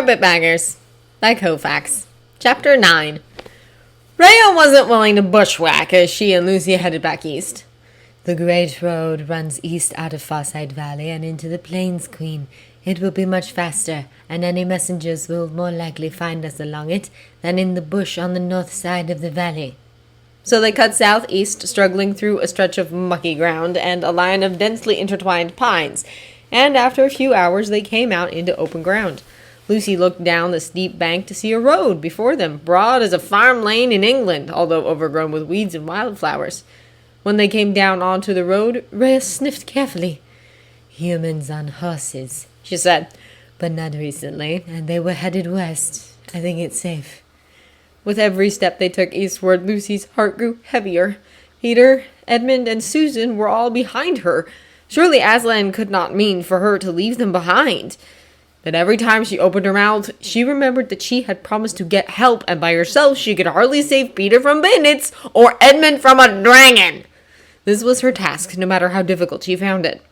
Carpetbaggers by Kofax. Chapter 9. Rhea wasn't willing to bushwhack as she and Lucy headed back east. The great road runs east out of Farside Valley and into the plains, Queen. It will be much faster, and any messengers will more likely find us along it than in the bush on the north side of the valley. So they cut southeast, struggling through a stretch of mucky ground and a line of densely intertwined pines, and after a few hours they came out into open ground. Lucy looked down the steep bank to see a road before them, broad as a farm lane in England, although overgrown with weeds and wildflowers. When they came down onto the road, Rhea sniffed carefully. "Humans on horses," she said. "But not recently, and they were headed west. I think it's safe." With every step they took eastward, Lucy's heart grew heavier. Peter, Edmund, and Susan were all behind her. Surely Aslan could not mean for her to leave them behind. But every time she opened her mouth, she remembered that she had promised to get help, and by herself she could hardly save Peter from bandits or Edmund from a dragon. This was her task, no matter how difficult she found it.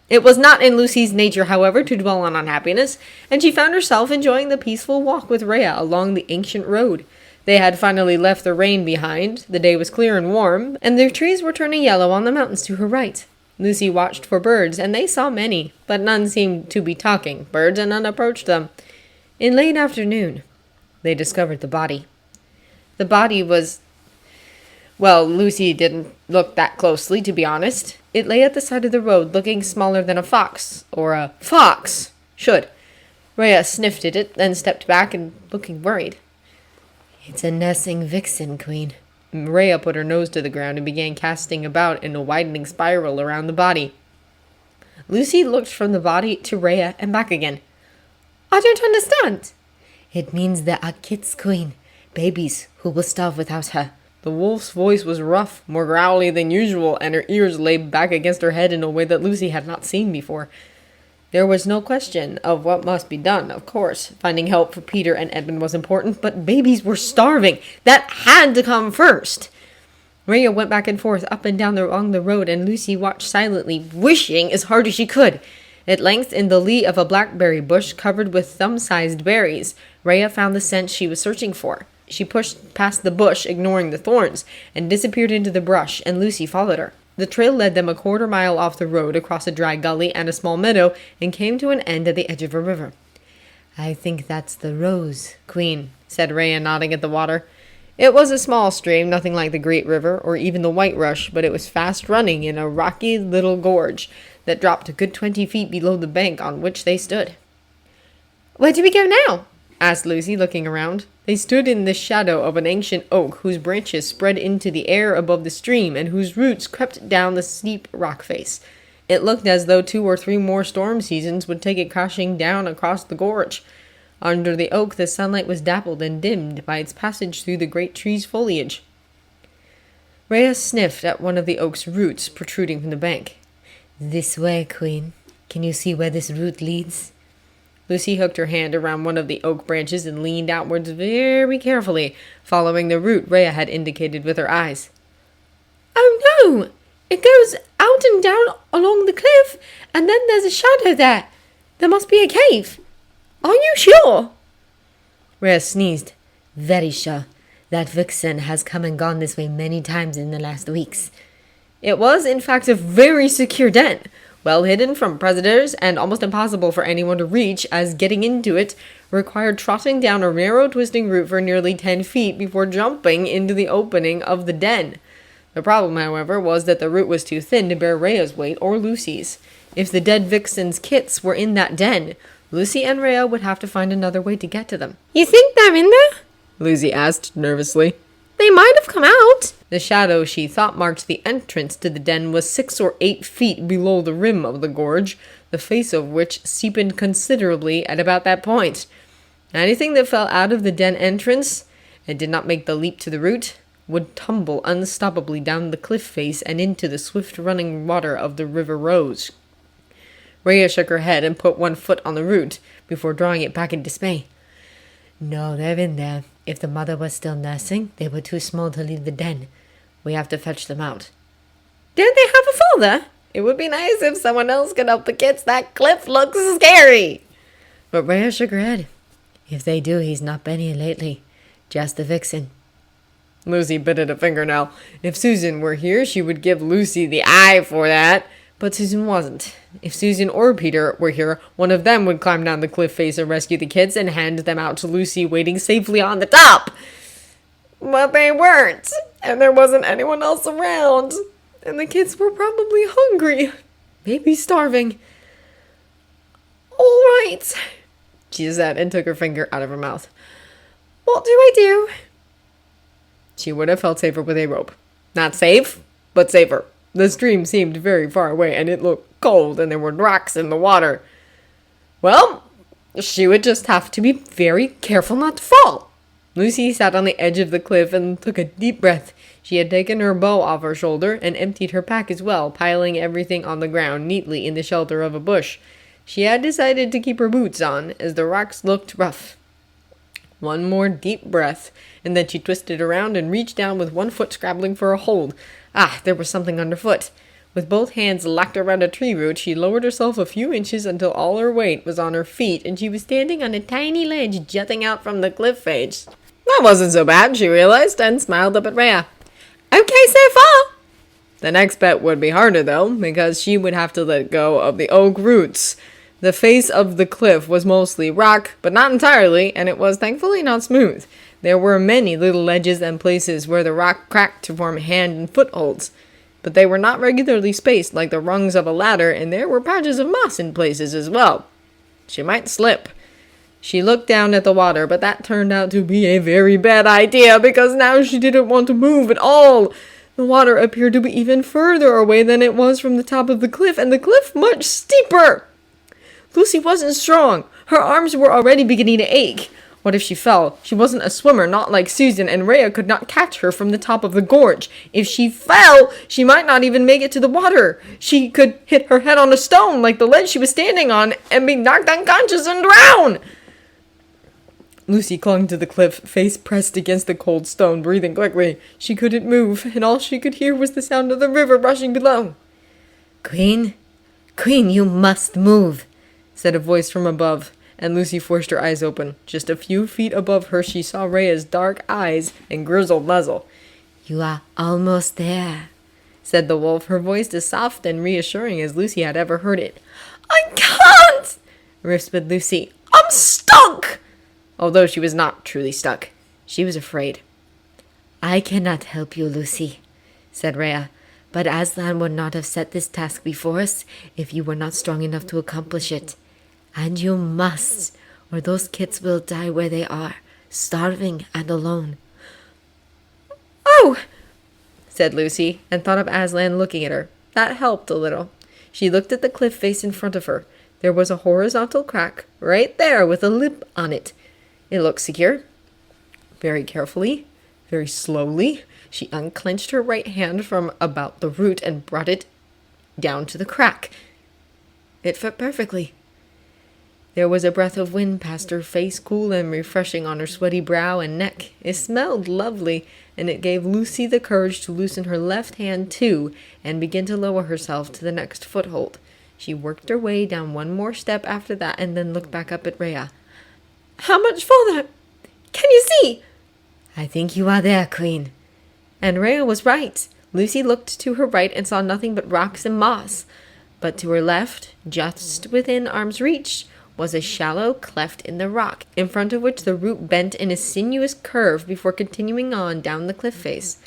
It was not in Lucy's nature, however, to dwell on unhappiness, and she found herself enjoying the peaceful walk with Rhea along the ancient road. They had finally left the rain behind, the day was clear and warm, and the trees were turning yellow on the mountains to her right. Lucy watched for birds, and they saw many, but none seemed to be talking birds, and none approached them. In late afternoon, they discovered the body. The body was... Well, Lucy didn't look that closely, to be honest. It lay at the side of the road, looking smaller than a fox, or a fox should. Rhea sniffed at it, then stepped back and looking worried. "It's a nursing vixen, Queen." Rhea put her nose to the ground and began casting about in a widening spiral around the body. Lucy looked from the body to Rhea and back again. "I don't understand." "It means there are kids, Queen. Babies who will starve without her." The wolf's voice was rough, more growly than usual, and her ears lay back against her head in a way that Lucy had not seen before. There was no question of what must be done, of course. Finding help for Peter and Edmund was important, but babies were starving. That had to come first. Rhea went back and forth, up and down along the road, and Lucy watched silently, wishing as hard as she could. At length, in the lee of a blackberry bush covered with thumb-sized berries, Rhea found the scent she was searching for. She pushed past the bush, ignoring the thorns, and disappeared into the brush, and Lucy followed her. The trail led them a quarter-mile off the road, across a dry gully and a small meadow, and came to an end at the edge of a river. "I think that's the Rose, Queen," said Rhea, nodding at the water. It was a small stream, nothing like the Great River or even the White Rush, but it was fast-running in a rocky little gorge that dropped a good 20 feet below the bank on which they stood. "Where do we go now?" asked Lucy, looking around. They stood in the shadow of an ancient oak whose branches spread into the air above the stream and whose roots crept down the steep rock face. It looked as though 2 or 3 more storm seasons would take it crashing down across the gorge. Under the oak, the sunlight was dappled and dimmed by its passage through the great tree's foliage. Rhea sniffed at one of the oak's roots protruding from the bank. "This way, Queen. Can you see where this root leads?" Lucy hooked her hand around one of the oak branches and leaned outwards very carefully, following the route Rhea had indicated with her eyes. "Oh no! It goes out and down along the cliff, and then there's a shadow there. There must be a cave. Are you sure?" Rhea sneezed. "Very sure. That vixen has come and gone this way many times in the last weeks." It was, in fact, a very secure den, well hidden from predators and almost impossible for anyone to reach, as getting into it required trotting down a narrow twisting route for nearly 10 feet before jumping into the opening of the den. The problem, however, was that the route was too thin to bear Rhea's weight or Lucy's. If the dead vixen's kits were in that den, Lucy and Rhea would have to find another way to get to them. "You think they're in there?" Lucy asked nervously. "They might have come out." The shadow she thought marked the entrance to the den was 6 or 8 feet below the rim of the gorge, the face of which steepened considerably at about that point. Anything that fell out of the den entrance, and did not make the leap to the root, would tumble unstoppably down the cliff face and into the swift-running water of the River Rose. Rhea shook her head and put one foot on the root, before drawing it back in dismay. "No, they're in there. If the mother was still nursing, they were too small to leave the den. We have to fetch them out." "Don't they have a father? It would be nice if someone else could help the kids. That cliff looks scary." But Rhea shook her head. If they do, he's not been here lately. Just the vixen. Lucy bit at a fingernail. If Susan were here, she would give Lucy the eye for that. But Susan wasn't. If Susan or Peter were here, one of them would climb down the cliff face and rescue the kids and hand them out to Lucy waiting safely on the top. But they weren't, and there wasn't anyone else around. And the kids were probably hungry. Maybe starving. All right, she said and took her finger out of her mouth. What do I do? She would have felt safer with a rope. Not safe, but safer. The stream seemed very far away, and it looked cold, and there were rocks in the water. Well, she would just have to be very careful not to fall. Lucy sat on the edge of the cliff and took a deep breath. She had taken her bow off her shoulder and emptied her pack as well, piling everything on the ground neatly in the shelter of a bush. She had decided to keep her boots on, as the rocks looked rough. One more deep breath, and then she twisted around and reached down with one foot scrabbling for a hold. Ah, there was something underfoot. With both hands locked around a tree root, she lowered herself a few inches until all her weight was on her feet, and she was standing on a tiny ledge jutting out from the cliff face. That wasn't so bad, she realized, and smiled up at Rhea. Okay so far. The next bet would be harder, though, because she would have to let go of the oak roots. The face of the cliff was mostly rock, but not entirely, and it was thankfully not smooth. There were many little ledges and places where the rock cracked to form hand and footholds, but they were not regularly spaced like the rungs of a ladder, and there were patches of moss in places as well. She might slip. She looked down at the water, but that turned out to be a very bad idea, because now she didn't want to move at all. The water appeared to be even further away than it was from the top of the cliff, and the cliff much steeper. Lucy wasn't strong. Her arms were already beginning to ache. What if she fell? She wasn't a swimmer, not like Susan, and Rhea could not catch her from the top of the gorge. If she fell, she might not even make it to the water. She could hit her head on a stone like the ledge she was standing on and be knocked unconscious and drown. Lucy clung to the cliff, face pressed against the cold stone, breathing quickly. She couldn't move, and all she could hear was the sound of the river rushing below. Queen, you must move, said a voice from above, and Lucy forced her eyes open. Just a few feet above her, she saw Rhea's dark eyes and grizzled muzzle. You are almost there, said the wolf, her voice as soft and reassuring as Lucy had ever heard it. I can't, whispered Lucy. I'm stuck! Although she was not truly stuck. She was afraid. I cannot help you, Lucy, said Rhea, but Aslan would not have set this task before us if you were not strong enough to accomplish it. And you must, or those kids will die where they are, starving and alone. Oh, said Lucy, and thought of Aslan looking at her. That helped a little. She looked at the cliff face in front of her. There was a horizontal crack right there with a lip on it. It looked secure. Very carefully, very slowly, she unclenched her right hand from about the root and brought it down to the crack. It fit perfectly. There was a breath of wind past her face, cool and refreshing on her sweaty brow and neck. It smelled lovely, and it gave Lucy the courage to loosen her left hand too and begin to lower herself to the next foothold. She worked her way down one more step after that and then looked back up at Rhea. How much farther? Can you see? I think you are there, Queen. And Rhea was right. Lucy looked to her right and saw nothing but rocks and moss. But to her left, just within arm's reach, was a shallow cleft in the rock, in front of which the root bent in a sinuous curve before continuing on down the cliff face.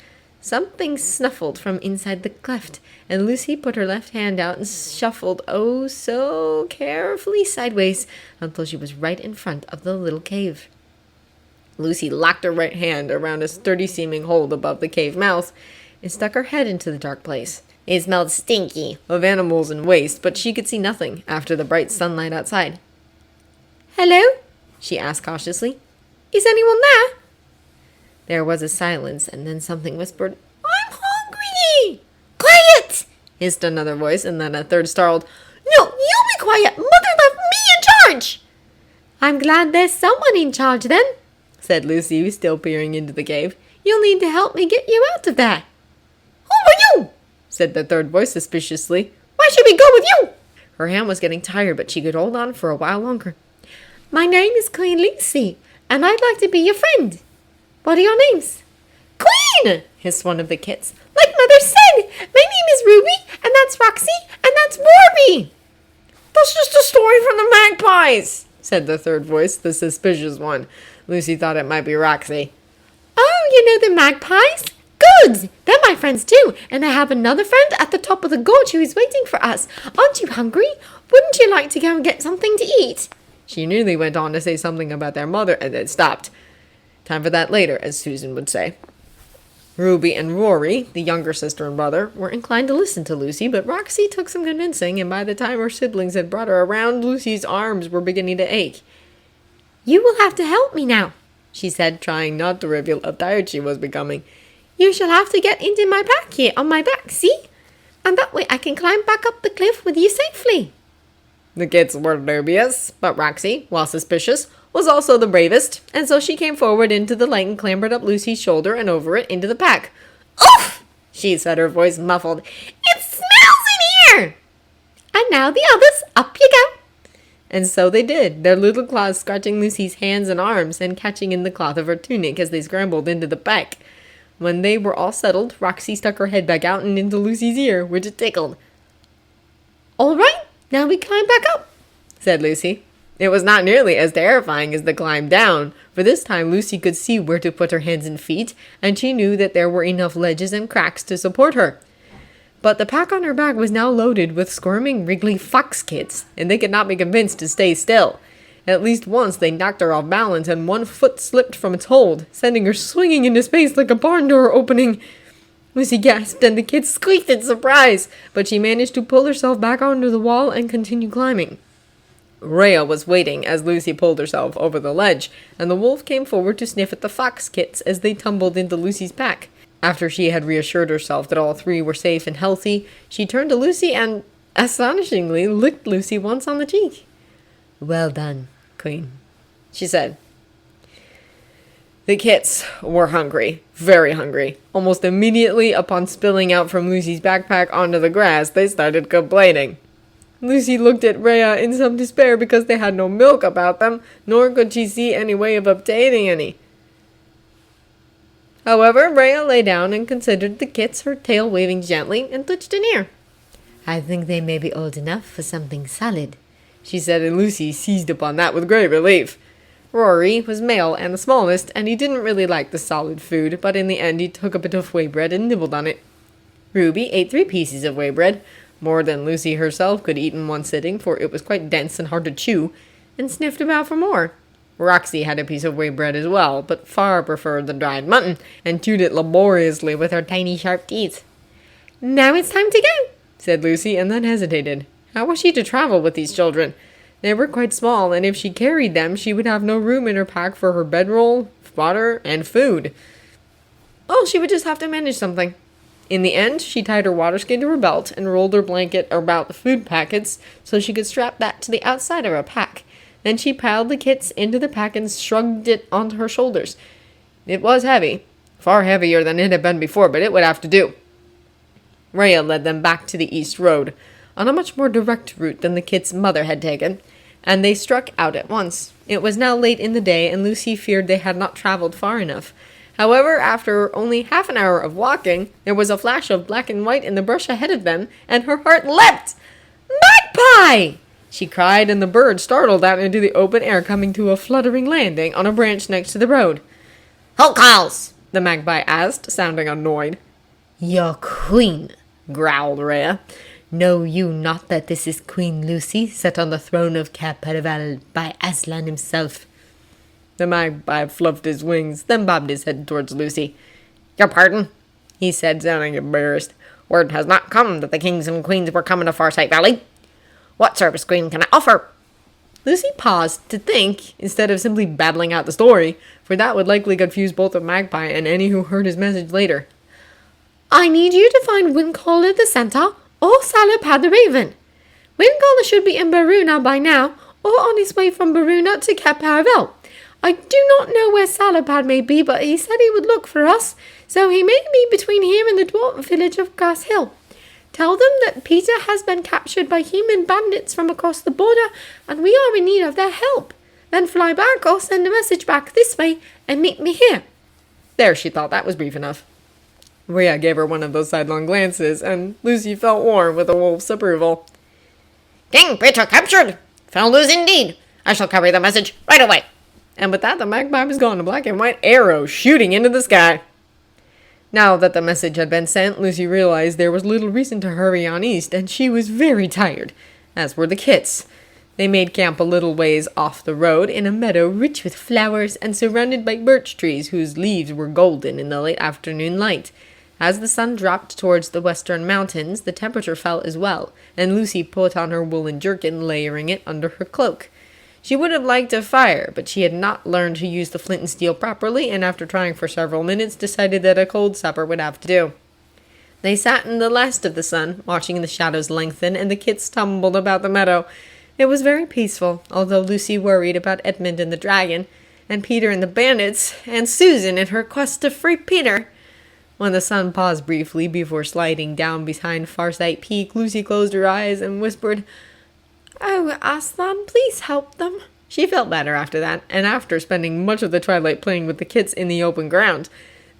Something snuffled from inside the cleft, and Lucy put her left hand out and shuffled oh so carefully sideways until she was right in front of the little cave. Lucy locked her right hand around a sturdy-seeming hold above the cave mouth and stuck her head into the dark place. It smelled stinky of animals and waste, but she could see nothing after the bright sunlight outside. Hello? She asked cautiously. Is anyone there? There was a silence, and then something whispered, I'm hungry! Quiet! Hissed another voice, and then a third snarled, No, you be quiet! Mother left me in charge! I'm glad there's someone in charge, then, said Lucy, still peering into the cave. You'll need to help me get you out of there. Who are you? Said the third voice suspiciously. Why should we go with you? Her hand was getting tired, but she could hold on for a while longer. My name is Queen Lucy, and I'd like to be your friend. What are your names? Queen! hissed one of the kits. Like Mother said, my name is Ruby, and that's Roxy, and that's Warby. That's just a story from the magpies, said the third voice, the suspicious one. Lucy thought it might be Roxy. Oh, you know the magpies? Good! They're my friends too, and I have another friend at the top of the gorge who is waiting for us. Aren't you hungry? Wouldn't you like to go and get something to eat? She nearly went on to say something about their mother and then stopped. Time for that later, as Susan would say. Ruby and Rory, the younger sister and brother, were inclined to listen to Lucy, but Roxy took some convincing, and by the time her siblings had brought her around, Lucy's arms were beginning to ache. You will have to help me now, she said, trying not to reveal how tired she was becoming. You shall have to get into my pack here on my back, see? And that way I can climb back up the cliff with you safely. The kids were dubious, but Roxy, while suspicious, was also the bravest, and so she came forward into the light and clambered up Lucy's shoulder and over it into the pack. Oof! She said, her voice muffled. It smells in here! And now the others, up you go. And so they did, their little claws scratching Lucy's hands and arms and catching in the cloth of her tunic as they scrambled into the pack. When they were all settled, Roxy stuck her head back out and into Lucy's ear, which it tickled. All right, now we climb back up, said Lucy. It was not nearly as terrifying as the climb down, for this time Lucy could see where to put her hands and feet, and she knew that there were enough ledges and cracks to support her. But the pack on her back was now loaded with squirming, wriggly fox kids, and they could not be convinced to stay still. At least once they knocked her off balance, and one foot slipped from its hold, sending her swinging into space like a barn door opening. Lucy gasped, and the kids squeaked in surprise, but she managed to pull herself back onto the wall and continue climbing. Rhea was waiting as Lucy pulled herself over the ledge, and the wolf came forward to sniff at the fox kits as they tumbled into Lucy's pack. After she had reassured herself that all three were safe and healthy, she turned to Lucy and, astonishingly, licked Lucy once on the cheek. Well done, Queen, she said. The kits were hungry, very hungry. Almost immediately upon spilling out from Lucy's backpack onto the grass, they started complaining. Lucy looked at Rhea in some despair because they had no milk about them, nor could she see any way of obtaining any. However, Rhea lay down and considered the kits, her tail waving gently, and touched an ear. I think they may be old enough for something solid, she said, and Lucy seized upon that with great relief. Rory was male and the smallest, and he didn't really like the solid food, but in the end he took a bit of whey bread and nibbled on it. Ruby ate 3 pieces of whey bread, more than Lucy herself could eat in one sitting, for it was quite dense and hard to chew, and sniffed about for more. Roxy had a piece of whey bread as well, but far preferred the dried mutton, and chewed it laboriously with her tiny sharp teeth. Now it's time to go, said Lucy, and then hesitated. How was she to travel with these children? They were quite small, and if she carried them, she would have no room in her pack for her bedroll, water, and food. Oh, she would just have to manage something. In the end, she tied her water skin to her belt and rolled her blanket about the food packets so she could strap that to the outside of her pack. Then she piled the kits into the pack and shrugged it onto her shoulders. It was heavy, far heavier than it had been before, but it would have to do. Rhea led them back to the east road, on a much more direct route than the kits' mother had taken, and they struck out at once. It was now late in the day, and Lucy feared they had not traveled far enough. However, after only half an hour of walking, there was a flash of black and white in the brush ahead of them, and her heart leapt. "Magpie!" she cried, and the bird startled out into the open air, coming to a fluttering landing on a branch next to the road. "Who calls?" the magpie asked, sounding annoyed. Your queen, growled Rhea. Know you not that this is Queen Lucy, set on the throne of Carpetbaggers by Aslan himself? The magpie fluffed his wings, then bobbed his head towards Lucy. "Your pardon," he said, sounding embarrassed. "Word has not come that the kings and queens were coming to Farsight Valley. What service, queen, can I offer?" Lucy paused to think, instead of simply babbling out the story, for that would likely confuse both the magpie and any who heard his message later. "I need you to find Windcaller the Centaur or Salopad the Raven. Windcaller should be in Baruna by now, or on his way from Baruna to Cap Paravel. I do not know where Salopad may be, but he said he would look for us, so he may be between here and the dwarf village of Grass Hill. Tell them that Peter has been captured by human bandits from across the border, and we are in need of their help. then fly back or send a message back this way and meet me here." There, she thought that was brief enough. Rhea gave her one of those sidelong glances, and Lucy felt warm with the wolf's approval. "King Peter captured! Foul news indeed! I shall carry the message right away." And with that, the magpie was gone, a black and white arrow shooting into the sky. Now that the message had been sent, Lucy realized there was little reason to hurry on east, and she was very tired, as were the kits. They made camp a little ways off the road in a meadow rich with flowers and surrounded by birch trees whose leaves were golden in the late afternoon light. As the sun dropped towards the western mountains, the temperature fell as well, and Lucy put on her woolen jerkin, layering it under her cloak. She would have liked a fire, but she had not learned to use the flint and steel properly, and after trying for several minutes, decided that a cold supper would have to do. They sat in the last of the sun, watching the shadows lengthen, and the kits stumbled about the meadow. It was very peaceful, although Lucy worried about Edmund and the dragon, and Peter and the bandits, and Susan in her quest to free Peter. When the sun paused briefly before sliding down behind Farsight Peak, Lucy closed her eyes and whispered, "Oh, Aslan, please help them." She felt better after that, and after spending much of the twilight playing with the kits in the open ground.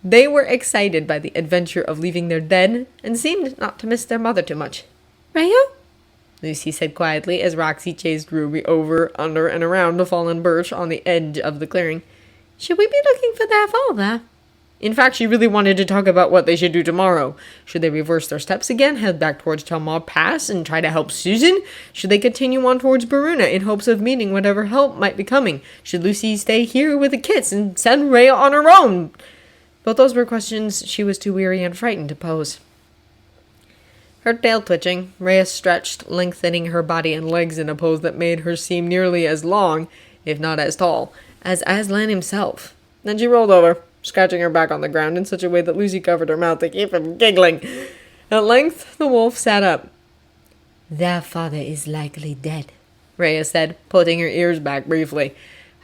They were excited by the adventure of leaving their dead, and seemed not to miss their mother too much. "Rhea?" Lucy said quietly as Roxy chased Ruby over, under, and around a fallen birch on the edge of the clearing. "Should we be looking for their father?" In fact, she really wanted to talk about what they should do tomorrow. Should they reverse their steps again, head back towards Talmud Pass, and try to help Susan? Should they continue on towards Baruna in hopes of meeting whatever help might be coming? Should Lucy stay here with the kids and send Rhea on her own? But those were questions she was too weary and frightened to pose. Her tail twitching, Rhea stretched, lengthening her body and legs in a pose that made her seem nearly as long, if not as tall, as Aslan himself. Then she rolled over, scratching her back on the ground in such a way that Lucy covered her mouth to keep from giggling. At length, the wolf sat up. "Their father is likely dead," Rhea said, putting her ears back briefly.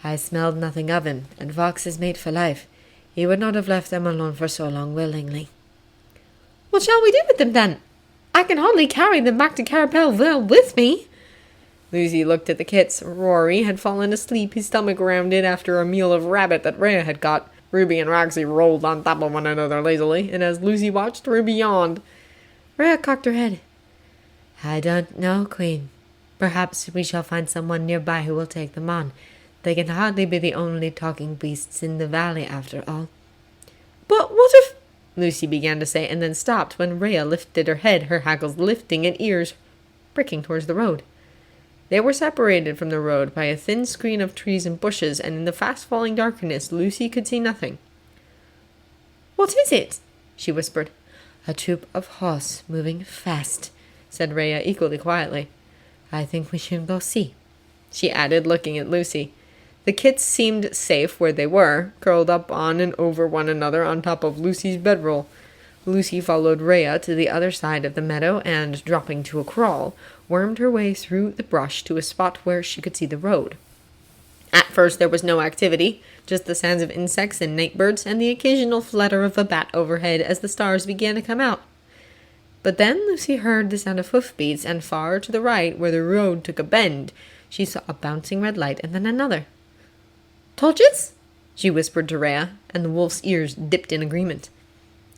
"I smelled nothing of him, and Vox is made for life. He would not have left them alone for so long willingly." "What shall we do with them, then? I can hardly carry them back to Carpetbaggers with me." Lucy looked at the kits. Rory had fallen asleep, his stomach rounded after a meal of rabbit that Rhea had got. Ruby and Roxy rolled on top of one another lazily, and as Lucy watched, Ruby yawned. Rhea cocked her head. "I don't know, Queen. Perhaps we shall find someone nearby who will take them on. They can hardly be the only talking beasts in the valley, after all." "But what if—" Lucy began to say, and then stopped when Rhea lifted her head, her hackles lifting and ears pricking towards the road. They were separated from the road by a thin screen of trees and bushes, and in the fast-falling darkness, Lucy could see nothing. "What is it?" she whispered. "A troop of horse moving fast," said Rhea equally quietly. "I think we should go see," she added, looking at Lucy. The kits seemed safe where they were, curled up on and over one another on top of Lucy's bedroll. Lucy followed Rhea to the other side of the meadow and, dropping to a crawl, wormed her way through the brush to a spot where she could see the road. At first there was no activity, just the sounds of insects and night birds and the occasional flutter of a bat overhead as the stars began to come out. But then Lucy heard the sound of hoofbeats, and far to the right, where the road took a bend, she saw a bouncing red light and then another. "Torches?" she whispered to Rhea, and the wolf's ears dipped in agreement.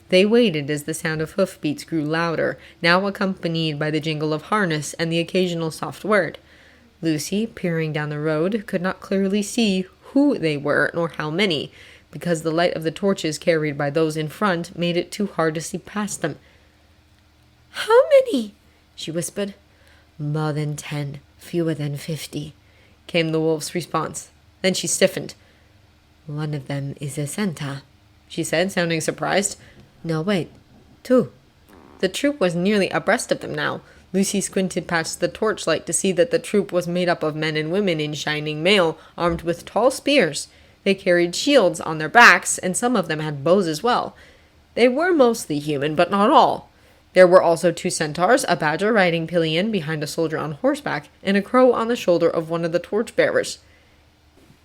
They waited as the sound of hoofbeats grew louder, now accompanied by the jingle of harness and the occasional soft word. Lucy, peering down the road, could not clearly see who they were nor how many, because the light of the torches carried by those in front made it too hard to see past them. "How many?" she whispered. "More than 10, fewer than 50, came the wolf's response. Then she stiffened. "One of them is a centaur," she said, sounding surprised. "No, wait, 2. The troop was nearly abreast of them now. Lucy squinted past the torchlight to see that the troop was made up of men and women in shining mail, armed with tall spears. They carried shields on their backs, and some of them had bows as well. They were mostly human, but not all. There were also 2 centaurs, a badger riding pillion behind a soldier on horseback, and a crow on the shoulder of one of the torch-bearers.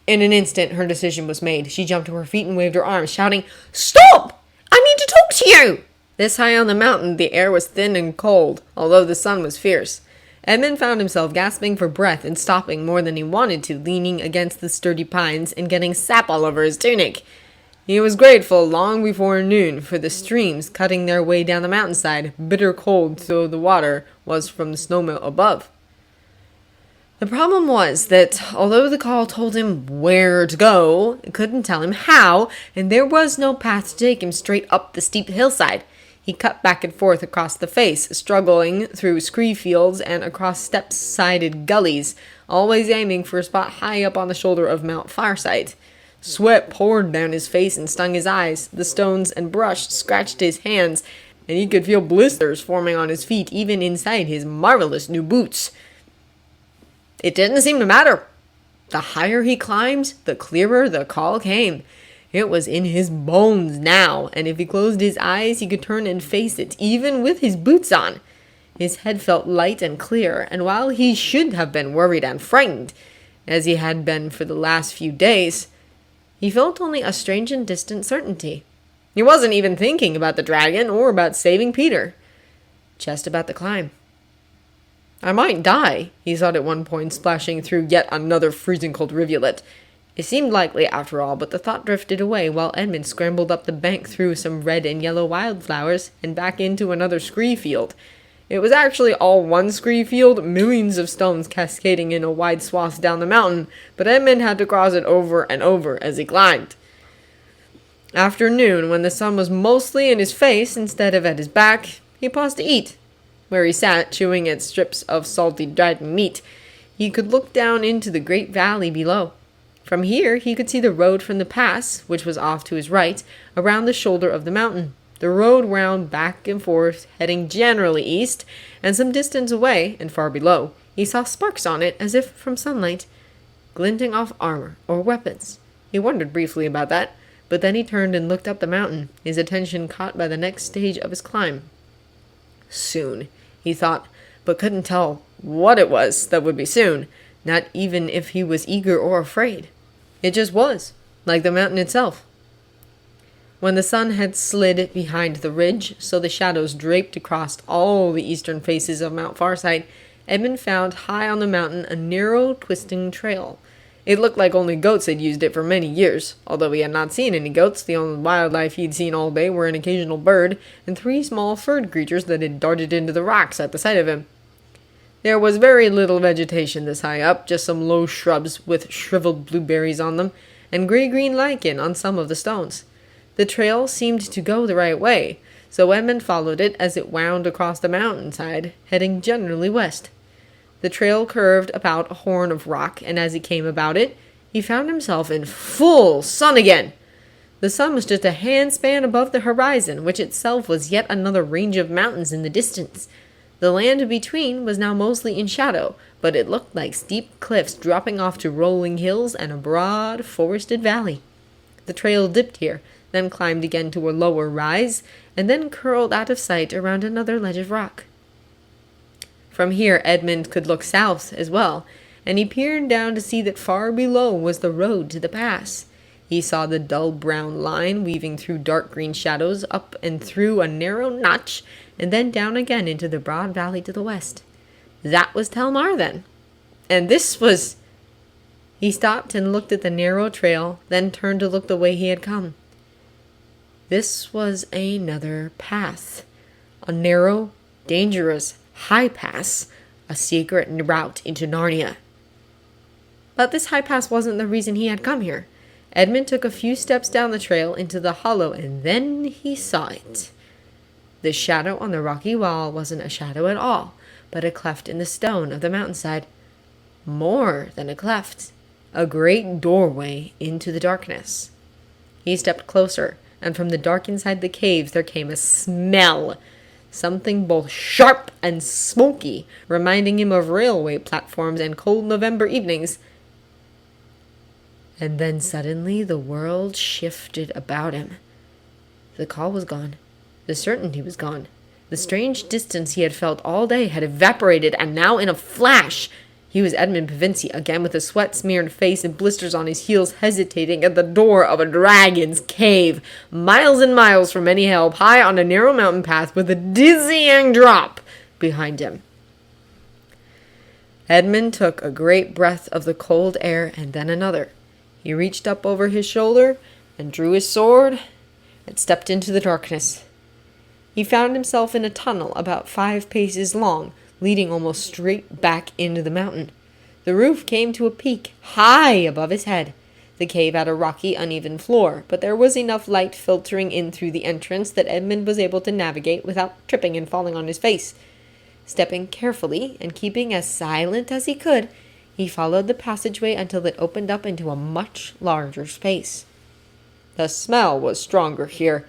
In an instant, her decision was made. She jumped to her feet and waved her arms, shouting, "Stop! I need to talk to you!" This high on the mountain, the air was thin and cold, although the sun was fierce. Edmund found himself gasping for breath and stopping more than he wanted to, leaning against the sturdy pines and getting sap all over his tunic. He was grateful long before noon for the streams cutting their way down the mountainside, bitter cold though the water was from the snowmelt above. The problem was that, although the call told him where to go, it couldn't tell him how, and there was no path to take him straight up the steep hillside. He cut back and forth across the face, struggling through scree fields and across steep-sided gullies, always aiming for a spot high up on the shoulder of Mount Farsight. Sweat poured down his face and stung his eyes. The stones and brush scratched his hands, and he could feel blisters forming on his feet, even inside his marvelous new boots. It didn't seem to matter. The higher he climbed, the clearer the call came. It was in his bones now, and if he closed his eyes, he could turn and face it, even with his boots on. His head felt light and clear, and while he should have been worried and frightened, as he had been for the last few days, he felt only a strange and distant certainty. He wasn't even thinking about the dragon or about saving Peter. Just about the climb. I might die, he thought at one point, splashing through yet another freezing cold rivulet. It seemed likely, after all, but the thought drifted away while Edmund scrambled up the bank through some red and yellow wildflowers and back into another scree field. It was actually all one scree field, millions of stones cascading in a wide swath down the mountain, but Edmund had to cross it over and over as he climbed. After noon, when the sun was mostly in his face instead of at his back, he paused to eat. Where he sat, chewing at strips of salty dried meat, he could look down into the great valley below. From here, he could see the road from the pass, which was off to his right, around the shoulder of the mountain. The road wound back and forth, heading generally east, and some distance away, and far below, he saw sparks on it as if from sunlight, glinting off armor or weapons. He wondered briefly about that, but then he turned and looked up the mountain, his attention caught by the next stage of his climb. Soon, he thought, but couldn't tell what it was that would be soon, not even if he was eager or afraid. It just was, like the mountain itself. When the sun had slid behind the ridge, so the shadows draped across all the eastern faces of Mount Farsight, Edmund found high on the mountain a narrow, twisting trail. It looked like only goats had used it for many years. Although he had not seen any goats, the only wildlife he'd seen all day were an occasional bird and 3 small furred creatures that had darted into the rocks at the sight of him. There was very little vegetation this high up, just some low shrubs with shriveled blueberries on them, and gray-green lichen on some of the stones. The trail seemed to go the right way, so Edmund followed it as it wound across the mountainside, heading generally west. The trail curved about a horn of rock, and as he came about it, he found himself in full sun again. The sun was just a handspan above the horizon, which itself was yet another range of mountains in the distance. The land between was now mostly in shadow, but it looked like steep cliffs dropping off to rolling hills and a broad, forested valley. The trail dipped here, then climbed again to a lower rise, and then curled out of sight around another ledge of rock. From here Edmund could look south as well, and he peered down to see that far below was the road to the pass. He saw the dull brown line weaving through dark green shadows up and through a narrow notch, and then down again into the broad valley to the west. That was Telmar, then. And this was... He stopped and looked at the narrow trail, then turned to look the way he had come. This was another path. A narrow, dangerous, high pass, a secret route into Narnia. But this high pass wasn't the reason he had come here. Edmund took a few steps down the trail into the hollow, and then he saw it. The shadow on the rocky wall wasn't a shadow at all, but a cleft in the stone of the mountainside. More than a cleft, a great doorway into the darkness. He stepped closer, and from the dark inside the caves there came a smell. Something both sharp and smoky, reminding him of railway platforms and cold November evenings. And then suddenly the world shifted about him. The call was gone. The certainty was gone. The strange distance he had felt all day had evaporated, and now in a flash he was Edmund Pevinci again, with a sweat-smeared face and blisters on his heels, hesitating at the door of a dragon's cave, miles and miles from any help, high on a narrow mountain path with a dizzying drop behind him. Edmund took a great breath of the cold air and then another. He reached up over his shoulder and drew his sword and stepped into the darkness. He found himself in a tunnel about 5 paces long, leading almost straight back into the mountain. The roof came to a peak high above his head. The cave had a rocky, uneven floor, but there was enough light filtering in through the entrance that Edmund was able to navigate without tripping and falling on his face. Stepping carefully and keeping as silent as he could, he followed the passageway until it opened up into a much larger space. The smell was stronger here.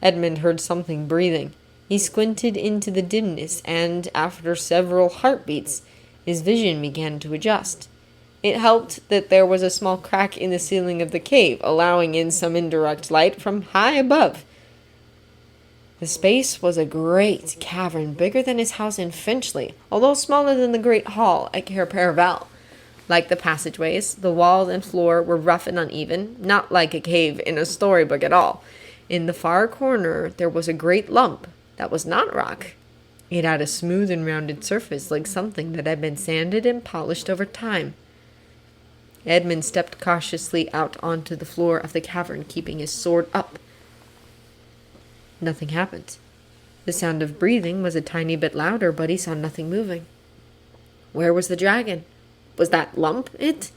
Edmund heard something breathing. He squinted into the dimness, and after several heartbeats, his vision began to adjust. It helped that there was a small crack in the ceiling of the cave, allowing in some indirect light from high above. The space was a great cavern, bigger than his house in Finchley, although smaller than the great hall at Carpetbaggers. Like the passageways, the walls and floor were rough and uneven, not like a cave in a storybook at all. In the far corner, there was a great lump that was not rock. It had a smooth and rounded surface, like something that had been sanded and polished over time. Edmund stepped cautiously out onto the floor of the cavern, keeping his sword up. Nothing happened. The sound of breathing was a tiny bit louder, but he saw nothing moving. Where was the dragon? Was that lump it?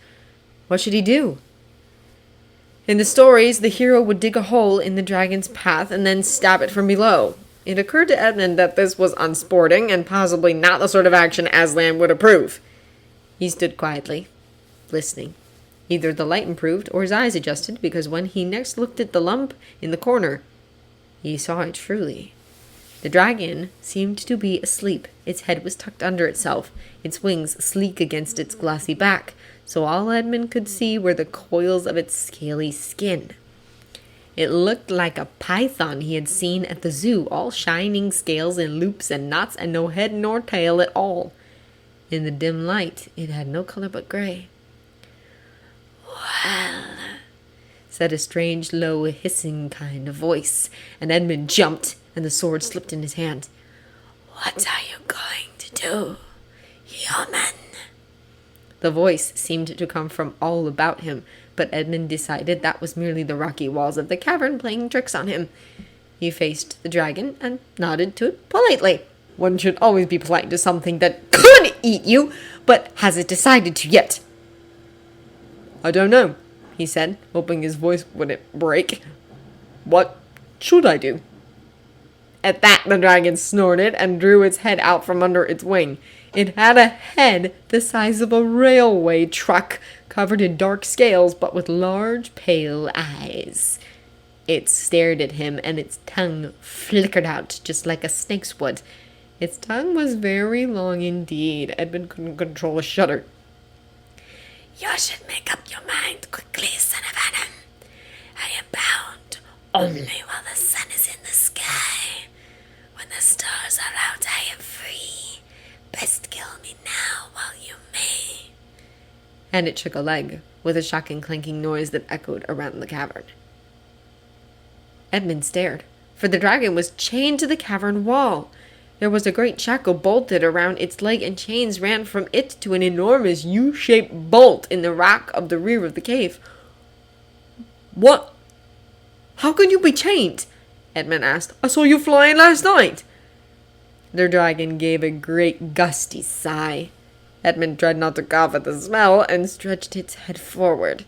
What should he do? In the stories, the hero would dig a hole in the dragon's path and then stab it from below. It occurred to Edmund that this was unsporting and possibly not the sort of action Aslan would approve. He stood quietly, listening. Either the light improved or his eyes adjusted, because when he next looked at the lump in the corner, he saw it truly. The dragon seemed to be asleep. Its head was tucked under itself, its wings sleek against its glossy back, so all Edmund could see were the coils of its scaly skin. It looked like a python he had seen at the zoo, all shining scales and loops and knots, and no head nor tail at all. In the dim light, it had no color but gray. "Well," said a strange, low, hissing kind of voice, and Edmund jumped, and the sword slipped in his hand. "What are you going to do, human?" The voice seemed to come from all about him, but Edmund decided that was merely the rocky walls of the cavern playing tricks on him. He faced the dragon and nodded to it politely. One should always be polite to something that could eat you, but hasn't decided to yet. "I don't know," he said, hoping his voice wouldn't break. "What should I do?" At that, the dragon snorted and drew its head out from under its wing. It had a head the size of a railway truck, covered in dark scales, but with large, pale eyes. It stared at him, and its tongue flickered out just like a snake's would. Its tongue was very long indeed. Edmund couldn't control a shudder. "You should make up your mind quickly, son of Adam. I am bound only while the sun is in the sky. When the stars are out, I am free. Best kill me now while you may." And it shook a leg, with a shocking clanking noise that echoed around the cavern. Edmund stared, for the dragon was chained to the cavern wall. There was a great shackle bolted around its leg, and chains ran from it to an enormous U-shaped bolt in the rock of the rear of the cave. "What? How can you be chained?" Edmund asked. "I saw you flying last night." The dragon gave a great gusty sigh. Edmund tried not to cough at the smell and stretched its head forward.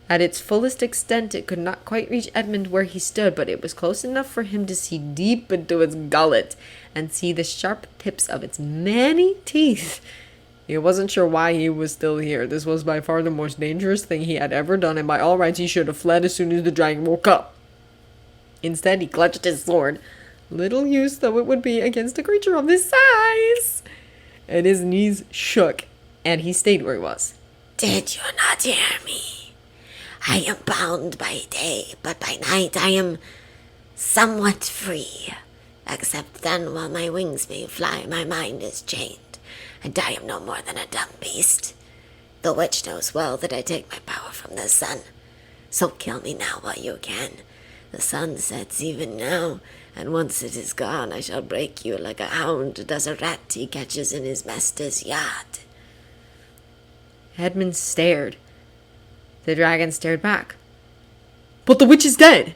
At its fullest extent, it could not quite reach Edmund where he stood, but it was close enough for him to see deep into its gullet and see the sharp tips of its many teeth. He wasn't sure why he was still here. This was by far the most dangerous thing he had ever done, and by all rights he should have fled as soon as the dragon woke up. Instead, he clutched his sword, little use though it would be against a creature of this size, and his knees shook, and he stayed where he was. "Did you not hear me? I am bound by day, but by night I am somewhat free. Except then, while my wings may fly, my mind is chained, and I am no more than a dumb beast. The witch knows well that I take my power from the sun, so kill me now while you can. The sun sets even now, and once it is gone, I shall break you like a hound does a rat he catches in his master's yard." Edmund stared. The dragon stared back. "But the witch is dead,"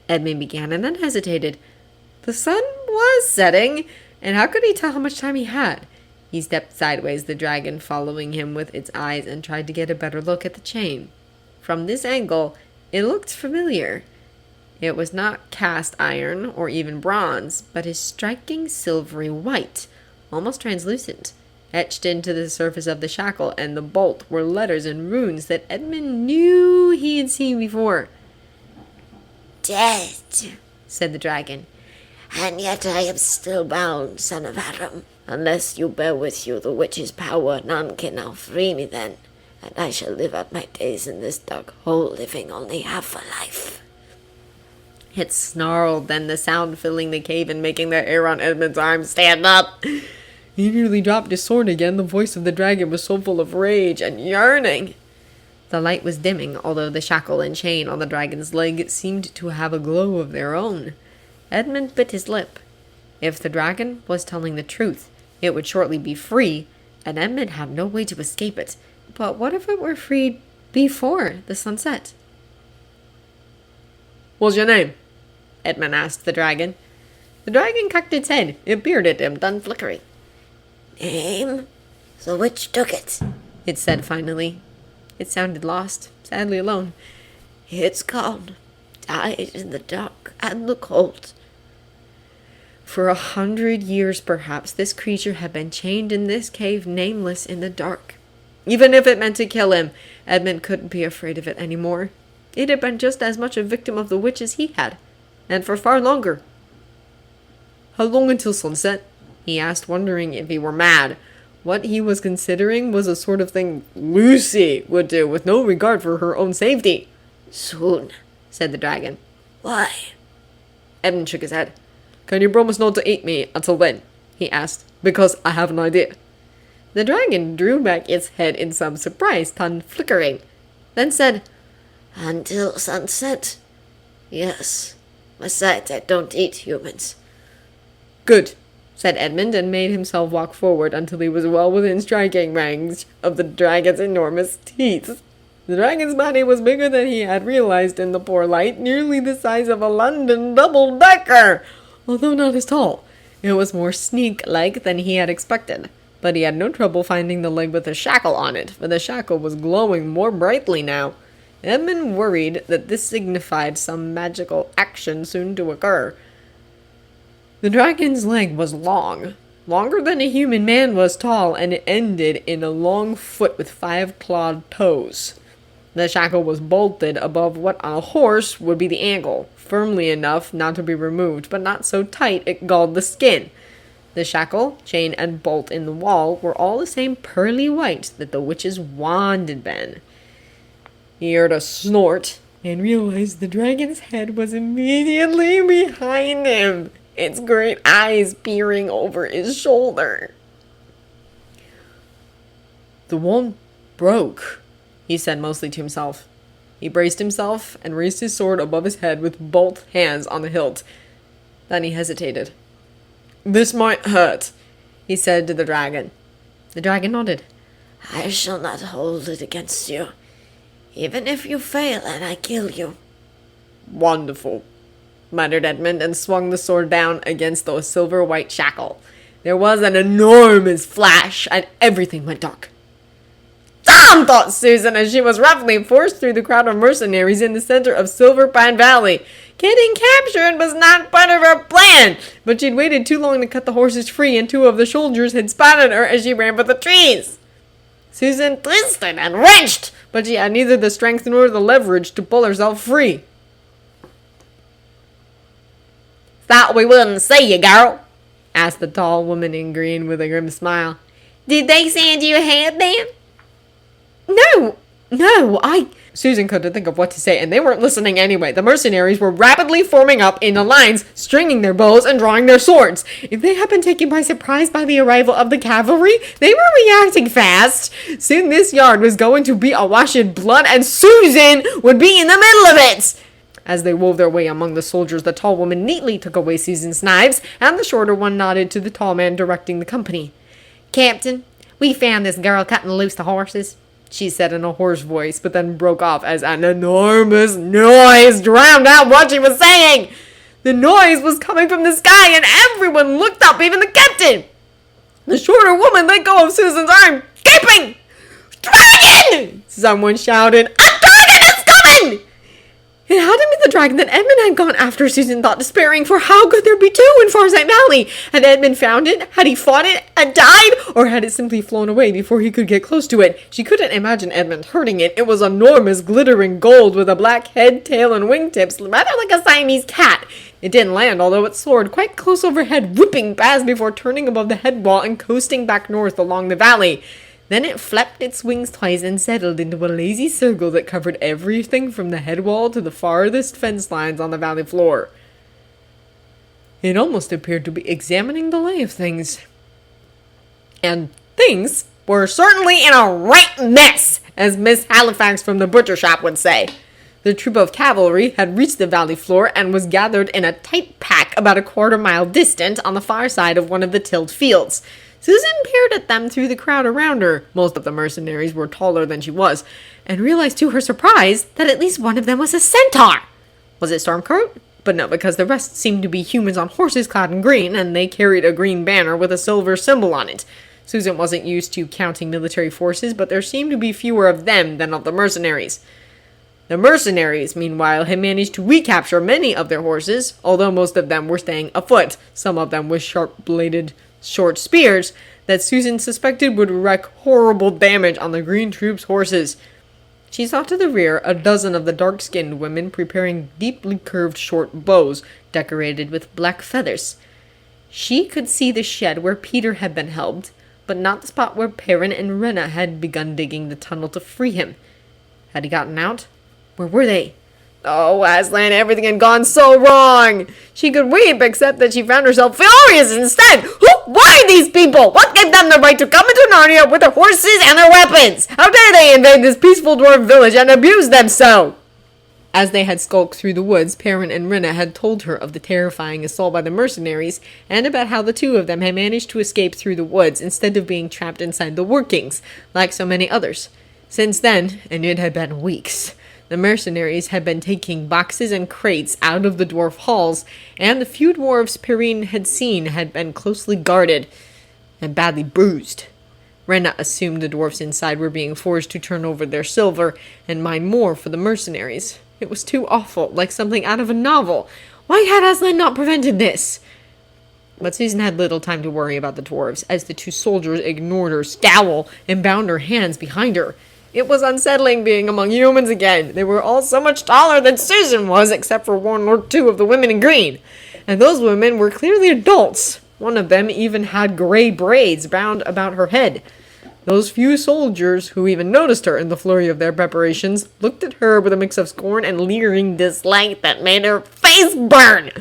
Edmund began, and then hesitated. The sun was setting, and how could he tell how much time he had? He stepped sideways, the dragon following him with its eyes, and tried to get a better look at the chain. From this angle, it looked familiar. It was not cast iron or even bronze, but a striking silvery white, almost translucent. Etched into the surface of the shackle and the bolt were letters and runes that Edmund knew he had seen before. "Dead," said the dragon. "and yet I am still bound, son of Adam. Unless you bear with you the witch's power, none can now free me then, and I shall live out my days in this dark hole, living only half a life." It snarled, then the sound filling the cave and making the hair on Edmund's arm stand up. He nearly dropped his sword again. The voice of the dragon was so full of rage and yearning. The light was dimming, although the shackle and chain on the dragon's leg seemed to have a glow of their own. Edmund bit his lip. If the dragon was telling the truth, it would shortly be free, and Edmund had no way to escape it. But what if it were freed before the sun set? "What's your name?" Edmund asked the dragon. The dragon cocked its head. It peered at him, done flickering. "Name? The witch took it," it said finally. It sounded lost, sadly alone. "It's gone. Died in the dark and the cold." For 100 years, perhaps, this creature had been chained in this cave, nameless in the dark. Even if it meant to kill him, Edmund couldn't be afraid of it anymore. It had been just as much a victim of the witch as he had, and for far longer. "How long until sunset?" he asked, wondering if he were mad. What he was considering was a sort of thing Lucy would do, with no regard for her own safety. "Soon," said the dragon. "Why?" Edmund shook his head. "Can you promise not to eat me until then?" he asked. "Because I have an idea." The dragon drew back its head in some surprise, tongue flickering, then said, "Until sunset? Yes. Besides, I don't eat humans." "Good," said Edmund, and made himself walk forward until he was well within striking range of the dragon's enormous teeth. The dragon's body was bigger than he had realized in the poor light, nearly the size of a London double-decker, although not as tall. It was more snake-like than he had expected, but he had no trouble finding the leg with a shackle on it, for the shackle was glowing more brightly now. Edmund worried that this signified some magical action soon to occur. The dragon's leg was long, longer than a human man was tall, and it ended in a long foot with 5 clawed toes. The shackle was bolted above what on a horse would be the ankle, firmly enough not to be removed, but not so tight it galled the skin. The shackle, chain, and bolt in the wall were all the same pearly white that the witch's wand had been. He heard a snort, and realized the dragon's head was immediately behind him, its great eyes peering over his shoulder. "The wand broke," he said mostly to himself. He braced himself and raised his sword above his head with both hands on the hilt. Then he hesitated. "This might hurt," he said to the dragon. The dragon nodded. "I shall not hold it against you, even if you fail and I kill you." "Wonderful," muttered Edmund, and swung the sword down against the silver-white shackle. There was an enormous flash, and everything went dark. "Damn!" thought Susan, as she was roughly forced through the crowd of mercenaries in the center of Silver Pine Valley. Getting captured was not part of her plan, but she'd waited too long to cut the horses free, and 2 of the soldiers had spotted her as she ran for the trees. Susan twisted and wrenched, but she had neither the strength nor the leverage to pull herself free. "Thought we wouldn't see you, girl?" asked the tall woman in green with a grim smile. "Did they send you ahead, then?" No, Susan couldn't think of what to say, and they weren't listening anyway. The mercenaries were rapidly forming up into lines, stringing their bows and drawing their swords. If they had been taken by surprise by the arrival of the cavalry, they were reacting fast. Soon this yard was going to be awash in blood, and Susan would be in the middle of it. As they wove their way among the soldiers, the tall woman neatly took away Susan's knives, and the shorter one nodded to the tall man directing the company. "Captain, we found this girl cutting loose the horses. she said in a hoarse voice, but then broke off as an enormous noise drowned out what she was saying. The noise was coming from the sky, and everyone looked up, even the captain. The shorter woman let go of Susan's arm, gaping. "Dragon!" someone shouted. "A dragon is coming!" It had to be the dragon that Edmund had gone after, Susan thought, despairing, for how could there be two in Farside Valley? Had Edmund found it? Had he fought it and died? Or had it simply flown away before he could get close to it? She couldn't imagine Edmund hurting it. It was enormous, glittering gold with a black head, tail, and wingtips, rather like a Siamese cat. It didn't land, although it soared quite close overhead, whipping past before turning above the head wall and coasting back north along the valley. Then it flapped its wings twice and settled into a lazy circle that covered everything from the head wall to the farthest fence lines on the valley floor. It almost appeared to be examining the lay of things. And things were certainly in a right mess, as Miss Halifax from the butcher shop would say. The troop of cavalry had reached the valley floor and was gathered in a tight pack about a quarter-mile distant on the far side of one of the tilled fields. Susan peered at them through the crowd around her. Most of the mercenaries were taller than she was, and realized to her surprise that at least one of them was a centaur. Was it Stormcoat? But no, because the rest seemed to be humans on horses clad in green, and they carried a green banner with a silver symbol on it. Susan wasn't used to counting military forces, but there seemed to be fewer of them than of the mercenaries. The mercenaries, meanwhile, had managed to recapture many of their horses, although most of them were staying afoot, some of them with sharp-bladed short spears that Susan suspected would wreak horrible damage on the green troops' horses. She saw to the rear a dozen of the dark-skinned women preparing deeply curved short bows decorated with black feathers. She could see the shed where Peter had been held, but not the spot where Perrin and Rena had begun digging the tunnel to free him. Had he gotten out? Where were they? Oh, Aslan, everything had gone so wrong. She could weep, except that she found herself furious instead. Who were these people? What gave them the right to come into Narnia with their horses and their weapons? How dare they invade this peaceful dwarf village and abuse them so? As they had skulked through the woods, Perrin and Rena had told her of the terrifying assault by the mercenaries, and about how the two of them had managed to escape through the woods instead of being trapped inside the workings, like so many others. Since then, and it had been weeks, the mercenaries had been taking boxes and crates out of the dwarf halls, and the few dwarves Perrine had seen had been closely guarded and badly bruised. Rena assumed the dwarfs inside were being forced to turn over their silver and mine more for the mercenaries. It was too awful, like something out of a novel. Why had Aslan not prevented this? But Susan had little time to worry about the dwarves, as the two soldiers ignored her scowl and bound her hands behind her. It was unsettling being among humans again. They were all so much taller than Susan was, except for one or two of the women in green. And those women were clearly adults. One of them even had gray braids bound about her head. Those few soldiers, who even noticed her in the flurry of their preparations, looked at her with a mix of scorn and leering dislike that made her face burn.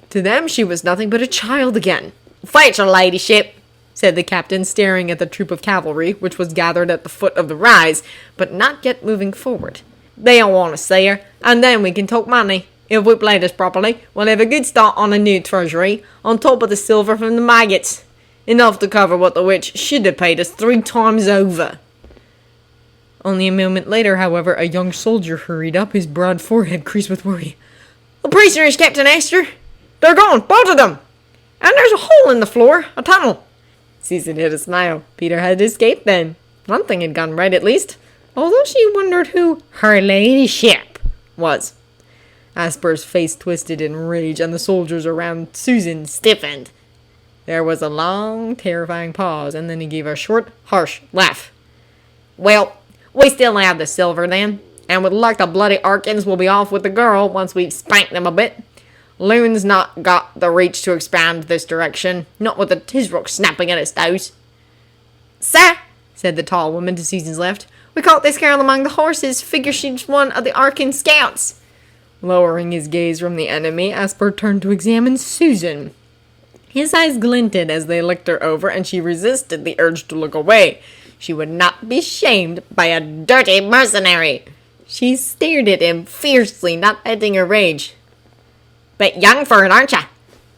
To them, she was nothing but a child again. "Fight, your ladyship," said the captain, staring at the troop of cavalry, which was gathered at the foot of the rise, but not yet moving forward. "They don't want to see her, and then we can talk money. If we play this properly, we'll have a good start on a new treasury, on top of the silver from the maggots. Enough to cover what the witch should have paid us 3 times over." Only a moment later, however, a young soldier hurried up, his broad forehead creased with worry. "The prisoners, Captain Astor. They're gone, both of them. And there's a hole in the floor, a tunnel." Susan hid a smile. Peter had escaped then. One thing had gone right at least, although she wondered who her ladyship was. Asper's face twisted in rage, and the soldiers around Susan stiffened. There was a long, terrifying pause, and then he gave a short, harsh laugh. "Well, we still have the silver then, and with luck the bloody Arkans will be off with the girl once we've spanked them a bit. Loon's not got the reach to expand this direction, not with the Tisrock snapping at its toes." "Sir," said the tall woman to Susan's left, "we caught this girl among the horses. Figure she's one of the Arkan scouts." Lowering his gaze from the enemy, Asper turned to examine Susan. His eyes glinted as they looked her over, and she resisted the urge to look away. She would not be shamed by a dirty mercenary. She stared at him fiercely, not venting her rage. "Bit young for it, aren't ya?"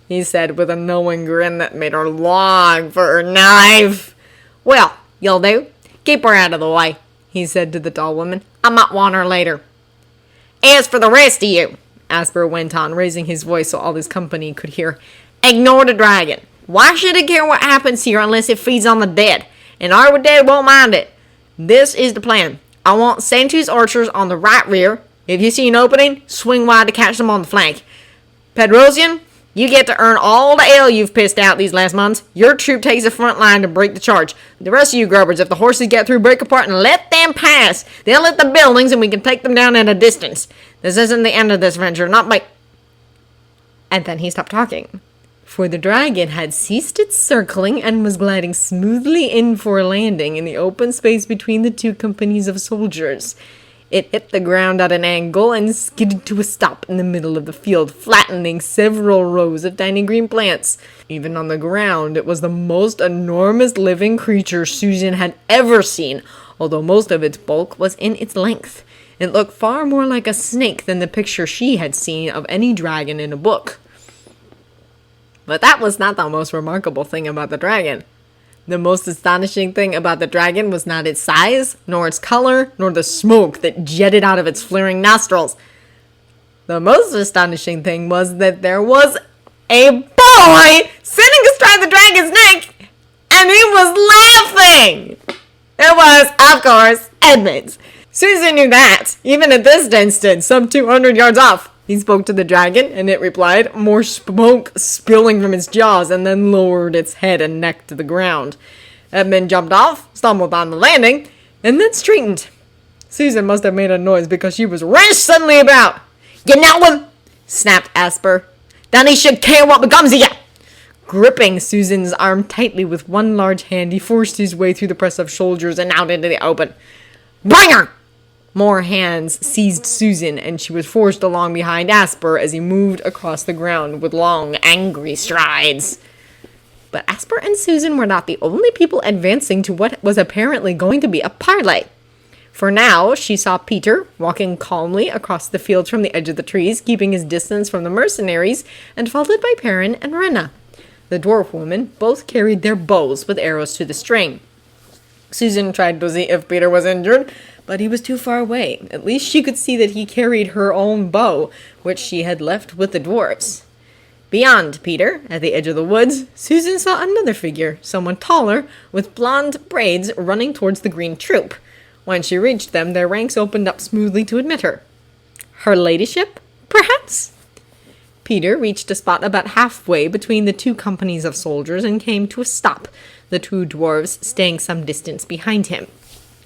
he said with a knowing grin that made her long for her knife. "Well, you'll do. Keep her out of the way. he said to the tall woman. "I might want her later. As for the rest of you," Asper went on, raising his voice so all his company could hear, "ignore the dragon. Why should it care what happens here unless it feeds on the dead? And our dead won't mind it. This is the plan. I want Santu's archers on the right rear. If you see an opening, swing wide to catch them on the flank. Pedrosian, you get to earn all the ale you've pissed out these last months. Your troop takes the front line to break the charge. The rest of you grubbers, if the horses get through, break apart and let them pass. They'll hit the buildings and we can take them down at a distance. This isn't the end of this venture, not by..." And then he stopped talking. For the dragon had ceased its circling and was gliding smoothly in for a landing in the open space between the two companies of soldiers. It hit the ground at an angle and skidded to a stop in the middle of the field, flattening several rows of tiny green plants. Even on the ground, it was the most enormous living creature Susan had ever seen, although most of its bulk was in its length. It looked far more like a snake than the picture she had seen of any dragon in a book. But that was not the most remarkable thing about the dragon. The most astonishing thing about the dragon was not its size, nor its color, nor the smoke that jetted out of its flaring nostrils. The most astonishing thing was that there was a boy sitting astride the dragon's neck, and he was laughing! It was, of course, Edmund. Susan knew that, even at this distance, some 200 yards off. He spoke to the dragon, and it replied, more smoke spilling from its jaws, and then lowered its head and neck to the ground. Edmund jumped off, stumbled on the landing, and then straightened. Susan must have made a noise because she was wrenched suddenly about. "You know him?" snapped Asper. "Then he should care what becomes of you." Gripping Susan's arm tightly with one large hand, he forced his way through the press of soldiers and out into the open. "Bring her!" More hands seized Susan, and she was forced along behind Asper as he moved across the ground with long, angry strides. But Asper and Susan were not the only people advancing to what was apparently going to be a parley. For now, she saw Peter walking calmly across the fields from the edge of the trees, keeping his distance from the mercenaries, and followed by Perrin and Rena. The dwarf women both carried their bows with arrows to the string. Susan tried to see if Peter was injured, but he was too far away. At least she could see that he carried her own bow, which she had left with the dwarves. Beyond Peter, at the edge of the woods, Susan saw another figure, someone taller, with blonde braids running towards the green troop. When she reached them, their ranks opened up smoothly to admit her. Her ladyship, perhaps? Peter reached a spot about halfway between the two companies of soldiers and came to a stop, the two dwarves staying some distance behind him.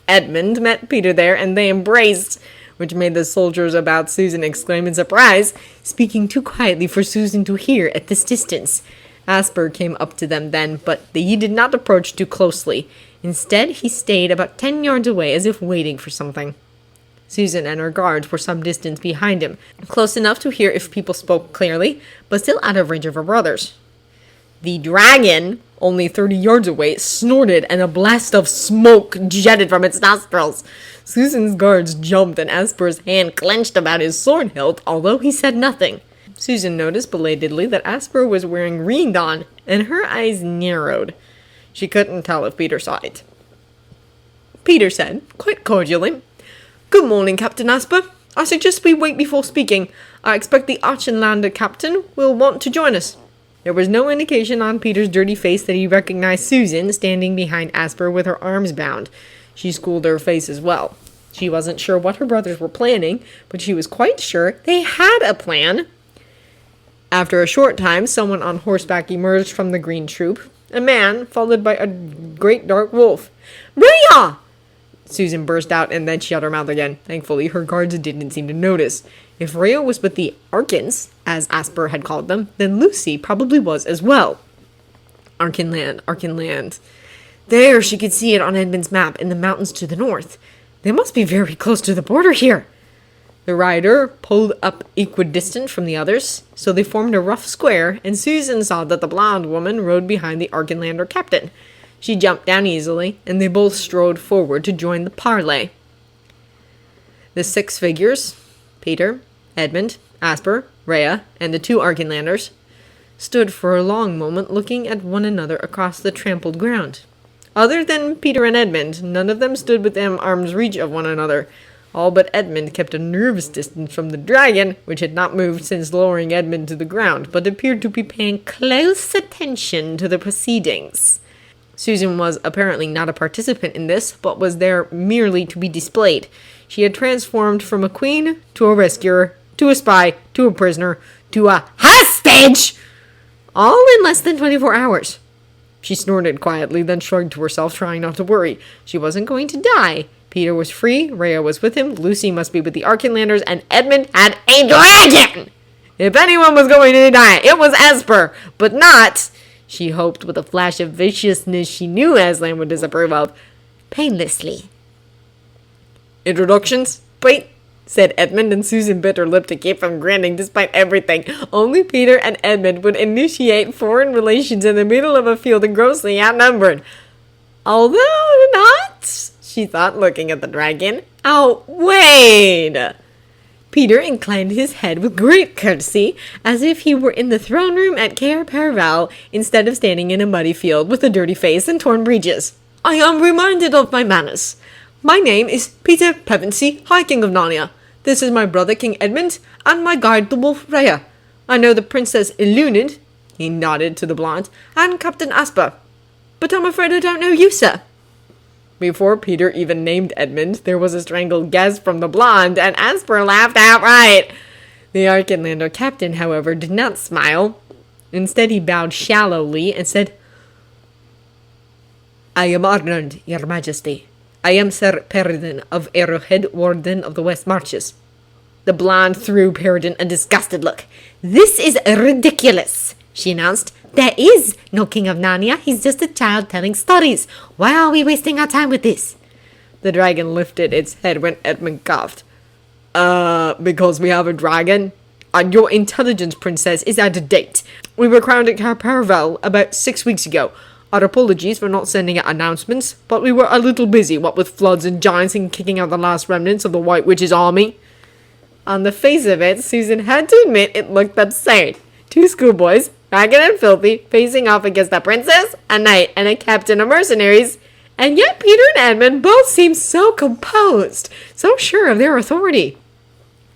Edmund met Peter there, and they embraced, which made the soldiers about Susan exclaim in surprise, speaking too quietly for Susan to hear at this distance. Asper came up to them then, but he did not approach too closely. Instead, he stayed about 10 yards away as if waiting for something. Susan and her guards were some distance behind him, close enough to hear if people spoke clearly, but still out of range of her brothers. The dragon, only 30 yards away, snorted and a blast of smoke jetted from its nostrils. Susan's guards jumped and Asper's hand clenched about his sword hilt, although he said nothing. Susan noticed belatedly that Asper was wearing ringdon, and her eyes narrowed. She couldn't tell if Peter saw it. Peter said, quite cordially, "Good morning, Captain Asper. I suggest we wait before speaking. I expect the Archenlander captain will want to join us." There was no indication on Peter's dirty face that he recognized Susan standing behind Asper with her arms bound. She schooled her face as well. She wasn't sure what her brothers were planning, but she was quite sure they had a plan. After a short time, someone on horseback emerged from the green troop. A man, followed by a great dark wolf. "Rhea!" Susan burst out, and then shut her mouth again. Thankfully, her guards didn't seem to notice. If Rhea was with the Arkans, as Asper had called them, then Lucy probably was as well. Archenland, Archenland. There, she could see it on Edmund's map in the mountains to the north. They must be very close to the border here. The rider pulled up equidistant from the others, so they formed a rough square, and Susan saw that the blonde woman rode behind the Archenlander captain. She jumped down easily, and they both strode forward to join the parley. The 6 figures, Peter, Edmund, Asper, Rhea, and the 2 Archenlanders, stood for a long moment looking at one another across the trampled ground. Other than Peter and Edmund, none of them stood within arm's reach of one another. All but Edmund kept a nervous distance from the dragon, which had not moved since lowering Edmund to the ground, but appeared to be paying close attention to the proceedings. Susan was apparently not a participant in this, but was there merely to be displayed. She had transformed from a queen to a rescuer, to a spy, to a prisoner, to a hostage! All in less than 24 hours. She snorted quietly, then shrugged to herself, trying not to worry. She wasn't going to die. Peter was free, Rhea was with him, Lucy must be with the Archenlanders, and Edmund had a dragon! If anyone was going to die, it was Esper, but not, she hoped with a flash of viciousness she knew Aslan would disapprove of, painlessly. Introductions? Wait, said Edmund, and Susan bit her lip to keep from grinning despite everything. Only Peter and Edmund would initiate foreign relations in the middle of a field and grossly outnumbered. Although not, she thought, looking at the dragon, outweighed. Peter inclined his head with great courtesy, as if he were in the throne room at Carpetbaggers instead of standing in a muddy field with a dirty face and torn breeches. I am reminded of my manners. My name is Peter Pevensey, High King of Narnia. This is my brother King Edmund, and my guide the wolf Rhea. I know the Princess Illumined, he nodded to the blonde, and Captain Asper. But I'm afraid I don't know you, sir. Before Peter even named Edmund, there was a strangled gasp from the blonde, and Asper laughed outright. The Archenlander captain, however, did not smile. Instead, he bowed shallowly and said, I am honored, your majesty. I am Sir Peregrine of Arrowhead, Warden of the West Marches. The blonde threw Peregrine a disgusted look. This is ridiculous, she announced. There is no King of Narnia. He's just a child telling stories. Why are we wasting our time with this? The dragon lifted its head when Edmund coughed. Because we have a dragon? Your intelligence, princess, is out of date. We were crowned at Carpetbaggers about 6 weeks ago. Our apologies for not sending out announcements, but we were a little busy, what with floods and giants and kicking out the last remnants of the White Witch's army. On the face of it, Susan had to admit it looked absurd. Two schoolboys, ragged and filthy, facing off against a princess, a knight, and a captain of mercenaries. And yet Peter and Edmund both seemed so composed, so sure of their authority.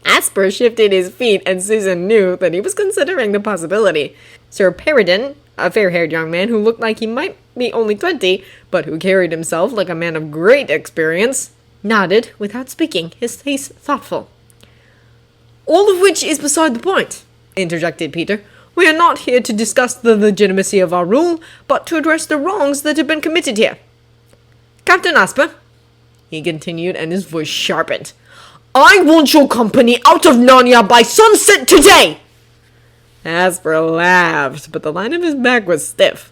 Asper shifted his feet, and Susan knew that he was considering the possibility. Sir Peregrine, a fair-haired young man who looked like he might be only 20, but who carried himself like a man of great experience, nodded without speaking, his face thoughtful. All of which is beside the point, interjected Peter. We are not here to discuss the legitimacy of our rule, but to address the wrongs that have been committed here. Captain Asper, he continued, and his voice sharpened. I want your company out of Narnia by sunset today! Asper laughed, but the line of his back was stiff.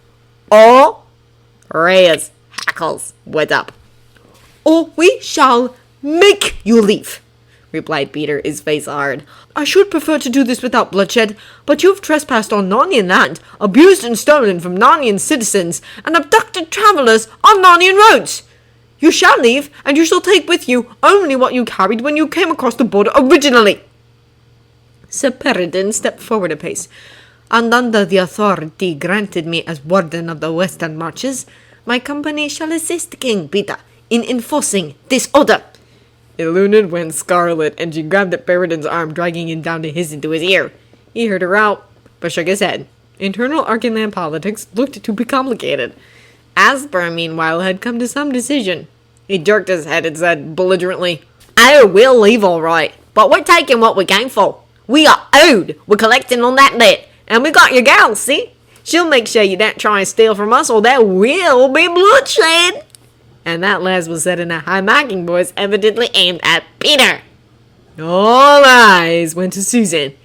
Or, Rhea's hackles went up. Or we shall make you leave, replied Peter, his face hard. I should prefer to do this without bloodshed, but you have trespassed on Narnian land, abused and stolen from Narnian citizens, and abducted travelers on Narnian roads. You shall leave, and you shall take with you only what you carried when you came across the border originally. Sir Peregrine stepped forward a pace. And under the authority granted me as Warden of the Western Marches, my company shall assist King Peter in enforcing this order. Illumined went scarlet, and she grabbed at Peregrine's arm, dragging him down to hiss into his ear. He heard her out, but shook his head. Internal Archenland politics looked to be complicated. Asper, meanwhile, had come to some decision. He jerked his head and said belligerently, Oh, we'll leave all right, but we're taking what we came for. We are owed. We're collecting on that debt. And we got your gal, see? She'll make sure you don't try and steal from us, or there will be bloodshed. And that last was said in a high-mocking voice, evidently aimed at Peter. All eyes went to Susan.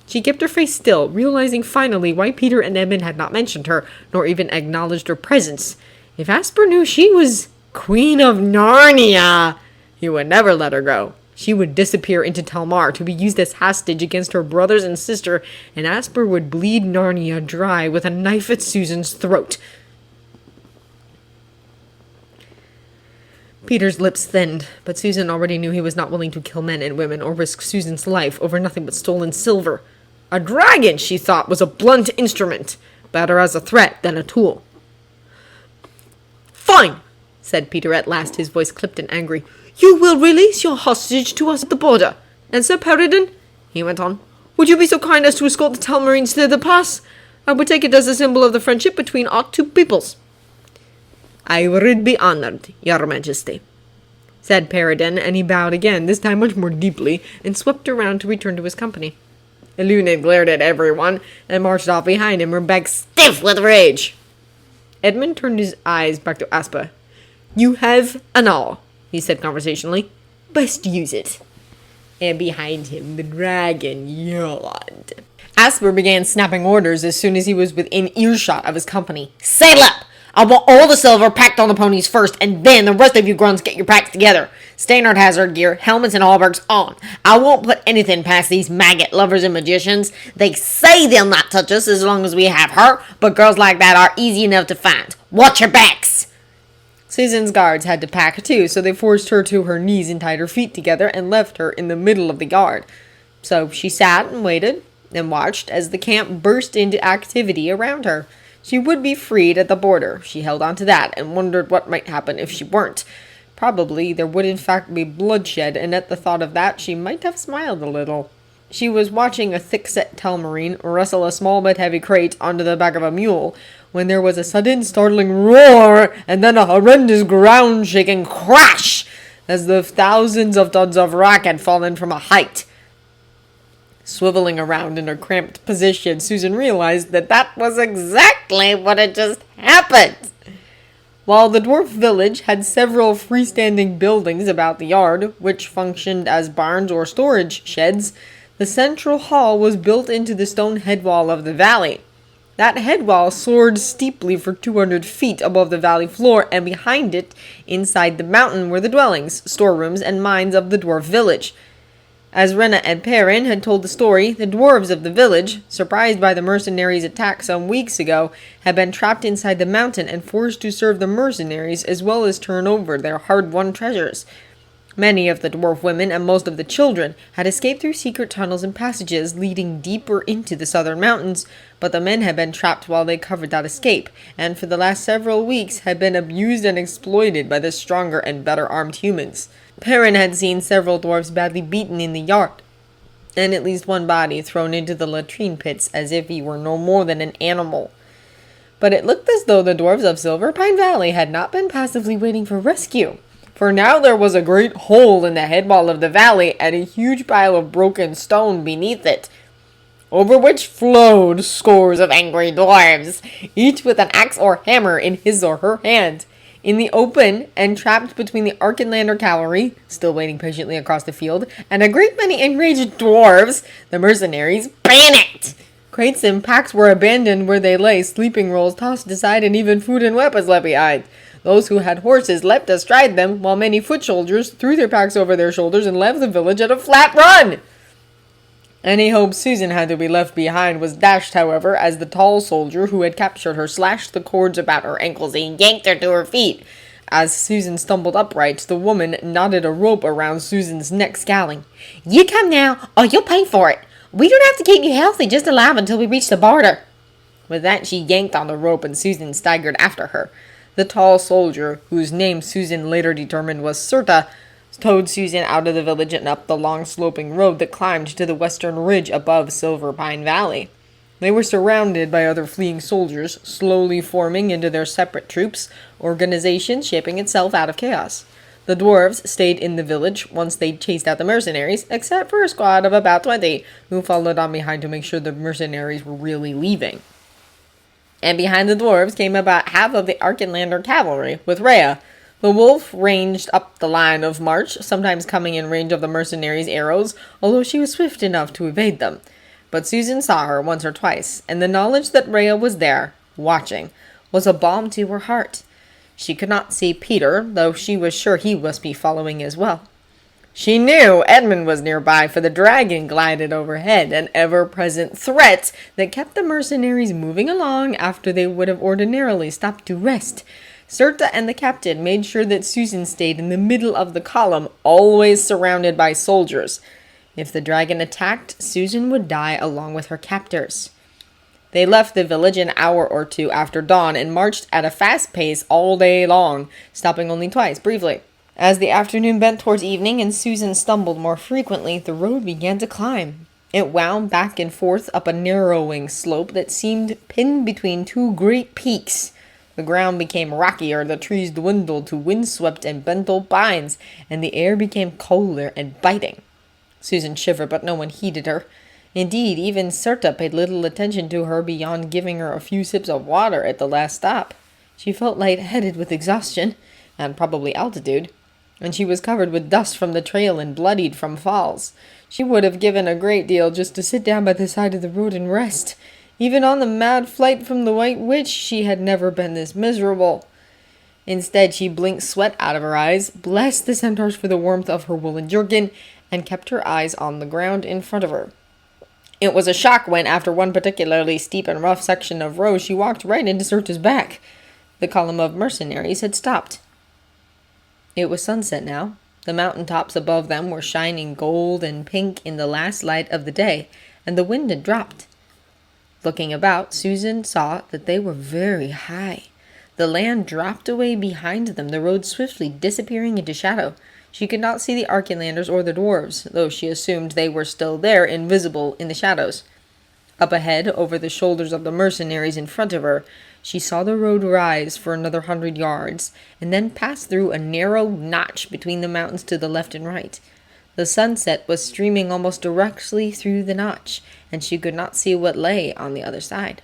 She kept her face still, realizing finally why Peter and Edmund had not mentioned her, nor even acknowledged her presence. If Asper knew she was Queen of Narnia, he would never let her go. She would disappear into Talmar to be used as hostage against her brothers and sister, and Asper would bleed Narnia dry with a knife at Susan's throat. Peter's lips thinned, but Susan already knew he was not willing to kill men and women or risk Susan's life over nothing but stolen silver. A dragon, she thought, was a blunt instrument, better as a threat than a tool. Fine, said Peter at last, his voice clipped and angry. You will release your hostage to us at the border. And Sir Peregrine, he went on, would you be so kind as to escort the Telmarines to the pass? I would take it as a symbol of the friendship between our two peoples. I would be honored, your majesty, said Peregrine, and he bowed again, this time much more deeply, and swept around to return to his company. Eluned glared at everyone, and marched off behind him, her back stiff with rage. Edmund turned his eyes back to Asper. You have an hour, he said conversationally. Best use it. And behind him, the dragon yawned. Asper began snapping orders as soon as he was within earshot of his company. Saddle up! I want all the silver packed on the ponies first, and then the rest of you grunts get your packs together. Standard hazard gear, helmets and hauberks on. I won't put anything past these maggot lovers and magicians. They say they'll not touch us as long as we have her, but girls like that are easy enough to find. Watch your backs! Susan's guards had to pack too, so they forced her to her knees and tied her feet together and left her in the middle of the yard. So she sat and waited and watched as the camp burst into activity around her. She would be freed at the border. She held on to that and wondered what might happen if she weren't. Probably there would in fact be bloodshed, and at the thought of that she might have smiled a little. She was watching a thick-set Telmarine wrestle a small but heavy crate onto the back of a mule, when there was a sudden startling roar, and then a horrendous ground-shaking crash, as the thousands of tons of rock had fallen from a height. Swiveling around in her cramped position, Susan realized that that was exactly what had just happened. While the dwarf village had several freestanding buildings about the yard, which functioned as barns or storage sheds, the central hall was built into the stone head wall of the valley. That head wall soared steeply for 200 feet above the valley floor, and behind it, inside the mountain, were the dwellings, storerooms, and mines of the dwarf village. As Rena and Perrin had told the story, the dwarves of the village, surprised by the mercenaries' attack some weeks ago, had been trapped inside the mountain and forced to serve the mercenaries as well as turn over their hard-won treasures. Many of the dwarf women and most of the children had escaped through secret tunnels and passages leading deeper into the southern mountains, but the men had been trapped while they covered that escape, and for the last several weeks had been abused and exploited by the stronger and better armed humans. Perrin had seen several dwarfs badly beaten in the yard, and at least one body thrown into the latrine pits as if he were no more than an animal. But it looked as though the dwarves of Silver Pine Valley had not been passively waiting for rescue. For now there was a great hole in the head wall of the valley and a huge pile of broken stone beneath it, over which flowed scores of angry dwarves, each with an axe or hammer in his or her hand. In the open, and trapped between the Arkenlander cavalry, still waiting patiently across the field, and a great many enraged dwarves, the mercenaries panicked. Crates and packs were abandoned where they lay, sleeping rolls tossed aside, and even food and weapons left behind. Those who had horses leapt astride them, while many foot soldiers threw their packs over their shoulders and left the village at a flat run. Any hope Susan had to be left behind was dashed, however, as the tall soldier who had captured her slashed the cords about her ankles and yanked her to her feet. As Susan stumbled upright, the woman knotted a rope around Susan's neck, scowling. You come now, or you'll pay for it. We don't have to keep you healthy, just alive until we reach the border. With that, she yanked on the rope, and Susan staggered after her. The tall soldier, whose name Susan later determined was Serta, towed Susan out of the village and up the long sloping road that climbed to the western ridge above Silver Pine Valley. They were surrounded by other fleeing soldiers, slowly forming into their separate troops, organization shaping itself out of chaos. The dwarves stayed in the village once they'd chased out the mercenaries, except for a squad of about 20, who followed on behind to make sure the mercenaries were really leaving. And behind the dwarves came about half of the Arkenlander cavalry, with Rhea. The wolf ranged up the line of march, sometimes coming in range of the mercenaries' arrows, although she was swift enough to evade them. But Susan saw her once or twice, and the knowledge that Rhea was there, watching, was a balm to her heart. She could not see Peter, though she was sure he must be following as well. She knew Edmund was nearby, for the dragon glided overhead, an ever-present threat that kept the mercenaries moving along after they would have ordinarily stopped to rest. Serta and the captain made sure that Susan stayed in the middle of the column, always surrounded by soldiers. If the dragon attacked, Susan would die along with her captors. They left the village an hour or two after dawn and marched at a fast pace all day long, stopping only twice, briefly. As the afternoon bent towards evening and Susan stumbled more frequently, the road began to climb. It wound back and forth up a narrowing slope that seemed pinned between two great peaks. The ground became rockier, the trees dwindled to windswept and bent old pines, and the air became colder and biting. Susan shivered, but no one heeded her. Indeed, even Serta paid little attention to her beyond giving her a few sips of water at the last stop. She felt lightheaded with exhaustion, and probably altitude, and she was covered with dust from the trail and bloodied from falls. She would have given a great deal just to sit down by the side of the road and rest. Even on the mad flight from the White Witch, she had never been this miserable. Instead, she blinked sweat out of her eyes, blessed the centaurs for the warmth of her woolen jerkin, and kept her eyes on the ground in front of her. It was a shock when, after one particularly steep and rough section of road, she walked right into Serta's back. The column of mercenaries had stopped. It was sunset now. The mountain tops above them were shining gold and pink in the last light of the day, and the wind had dropped. Looking about, Susan saw that they were very high. The land dropped away behind them, the road swiftly disappearing into shadow. She could not see the Archilanders or the dwarves, though she assumed they were still there, invisible in the shadows. Up ahead, over the shoulders of the mercenaries in front of her, she saw the road rise for another 100 yards, and then pass through a narrow notch between the mountains to the left and right. The sunset was streaming almost directly through the notch, and she could not see what lay on the other side.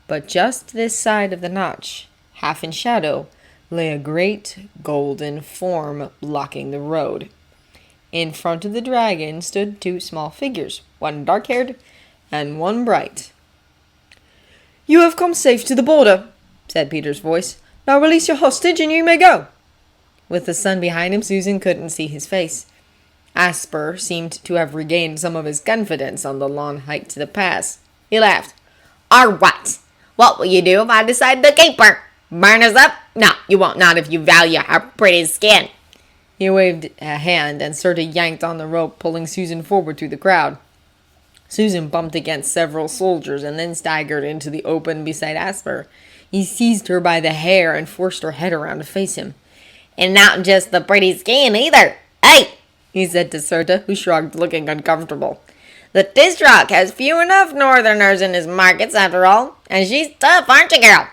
But just this side of the notch, half in shadow, lay a great golden form blocking the road. In front of the dragon stood two small figures, one dark-haired and one bright. "You have come safe to the border," said Peter's voice. "Now release your hostage and you may go." With the sun behind him, Susan couldn't see his face. Asper seemed to have regained some of his confidence on the long hike to the pass. He laughed. All right. What will you do if I decide to keep her? Burn us up? No, you won't, not if you value her pretty skin. He waved a hand, and Serta yanked on the rope, pulling Susan forward through the crowd. Susan bumped against several soldiers and then staggered into the open beside Asper. He seized her by the hair and forced her head around to face him. And not just the pretty skin either. Hey, he said to Serta, who shrugged, looking uncomfortable. The Tisrock has few enough northerners in his markets after all, and she's tough, aren't you, girl?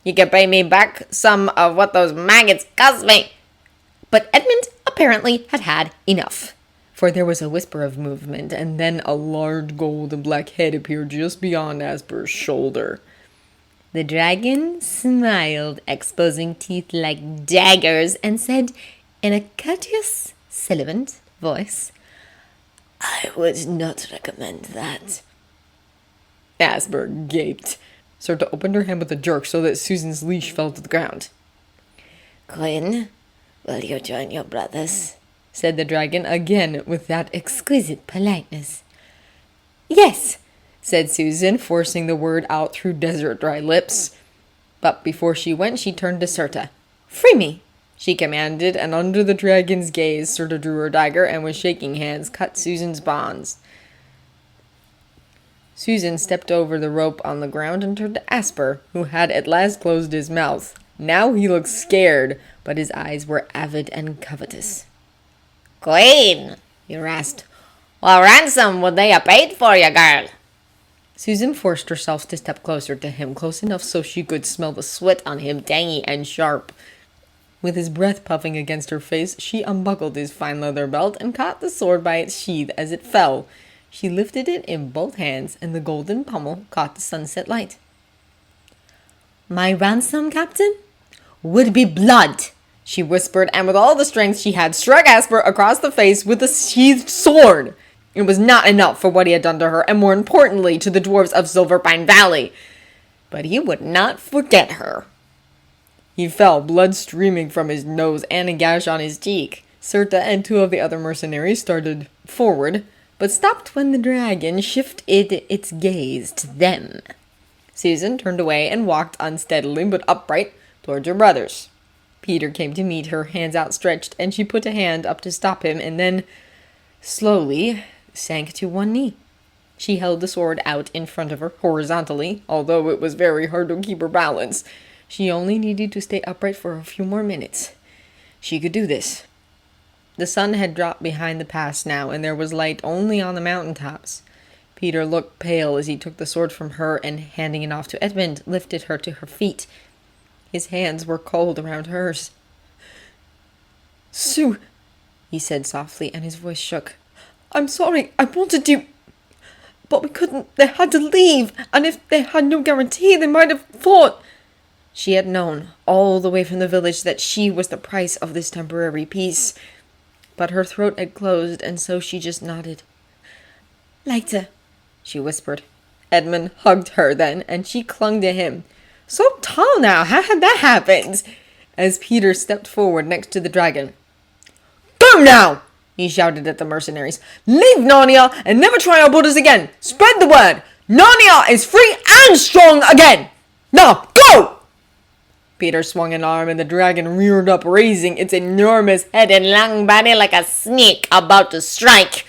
You can pay me back some of what those maggots cost me. But Edmund apparently had had enough, for there was a whisper of movement, and then a large gold and black head appeared just beyond Asper's shoulder. The dragon smiled, exposing teeth like daggers, and said in a courteous, sibilant voice, "I would not recommend that." Asper gaped. Serta opened her hand with a jerk so that Susan's leash fell to the ground. "Quinn, will you join your brothers?" said the dragon, again with that exquisite politeness. "Yes," said Susan, forcing the word out through desert-dry lips. But before she went, she turned to Serta. "Free me," she commanded, and under the dragon's gaze, Serta drew her dagger and with shaking hands cut Susan's bonds. Susan stepped over the rope on the ground and turned to Asper, who had at last closed his mouth. Now he looked scared, but his eyes were avid and covetous. Queen, he rasped, what ransom would they have paid for you, girl? Susan forced herself to step closer to him, close enough so she could smell the sweat on him, tangy and sharp. With his breath puffing against her face, she unbuckled his fine leather belt and caught the sword by its sheath as it fell. She lifted it in both hands, and the golden pommel caught the sunset light. "My ransom, Captain, would be blood," she whispered, and with all the strength she had, struck Asper across the face with a sheathed sword. It was not enough for what he had done to her, and more importantly, to the dwarves of Silverpine Valley. But he would not forget her. He fell, blood streaming from his nose and a gash on his cheek. Serta and two of the other mercenaries started forward, but stopped when the dragon shifted its gaze to them. Susan turned away and walked unsteadily but upright towards her brothers. Peter came to meet her, hands outstretched, and she put a hand up to stop him and then, slowly, sank to one knee. She held the sword out in front of her horizontally, although it was very hard to keep her balance. She only needed to stay upright for a few more minutes. She could do this. The sun had dropped behind the pass now, and there was light only on the mountain tops. Peter looked pale as he took the sword from her and, handing it off to Edmund, lifted her to her feet. His hands were cold around hers. "Sue," he said softly, and his voice shook. "I'm sorry, I wanted to, but we couldn't. They had to leave, and if they had no guarantee, they might have fought." She had known, all the way from the village, that she was the price of this temporary peace. But her throat had closed, and so she just nodded. "Later," she whispered. Edmund hugged her then, and she clung to him. "So tall now, how had that happened?" As Peter stepped forward next to the dragon. "Go now!" he shouted at the mercenaries. "Leave Narnia and never try our borders again! Spread the word! Narnia is free and strong again! Now, go!" Peter swung an arm and the dragon reared up, raising its enormous head and long body like a snake about to strike.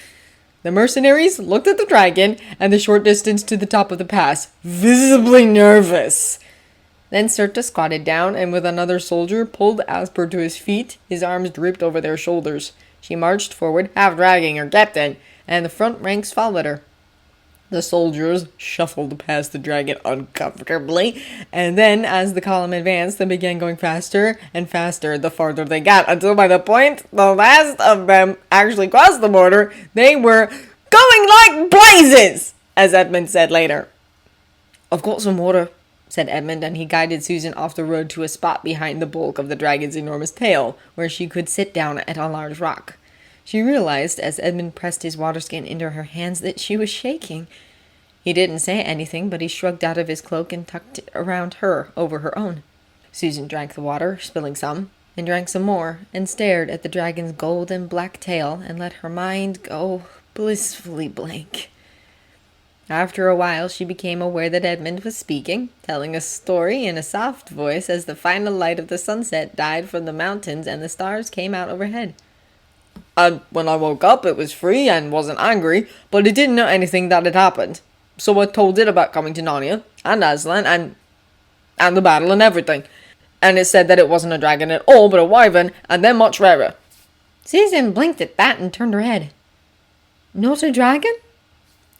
The mercenaries looked at the dragon and the short distance to the top of the pass, visibly nervous. Then Serta squatted down and with another soldier pulled Asper to his feet. His arms drooped over their shoulders. She marched forward, half dragging her captain, and the front ranks followed her. The soldiers shuffled past the dragon uncomfortably, and then, as the column advanced, they began going faster and faster the farther they got, until by the point the last of them actually crossed the border, they were going like blazes, as Edmund said later. "I've got some water," said Edmund, and he guided Susan off the road to a spot behind the bulk of the dragon's enormous tail, where she could sit down at a large rock. She realized, as Edmund pressed his water skin into her hands, that she was shaking. He didn't say anything, but he shrugged out of his cloak and tucked it around her, over her own. Susan drank the water, spilling some, and drank some more, and stared at the dragon's gold and black tail, and let her mind go blissfully blank. After a while, she became aware that Edmund was speaking, telling a story in a soft voice as the final light of the sunset died from the mountains and the stars came out overhead. "And when I woke up, it was free and wasn't angry, but it didn't know anything that had happened. So I told it about coming to Narnia, and Aslan, and the battle and everything. And it said that it wasn't a dragon at all, but a wyvern, and they're much rarer." Susan blinked at that and turned her head. "Not a dragon?"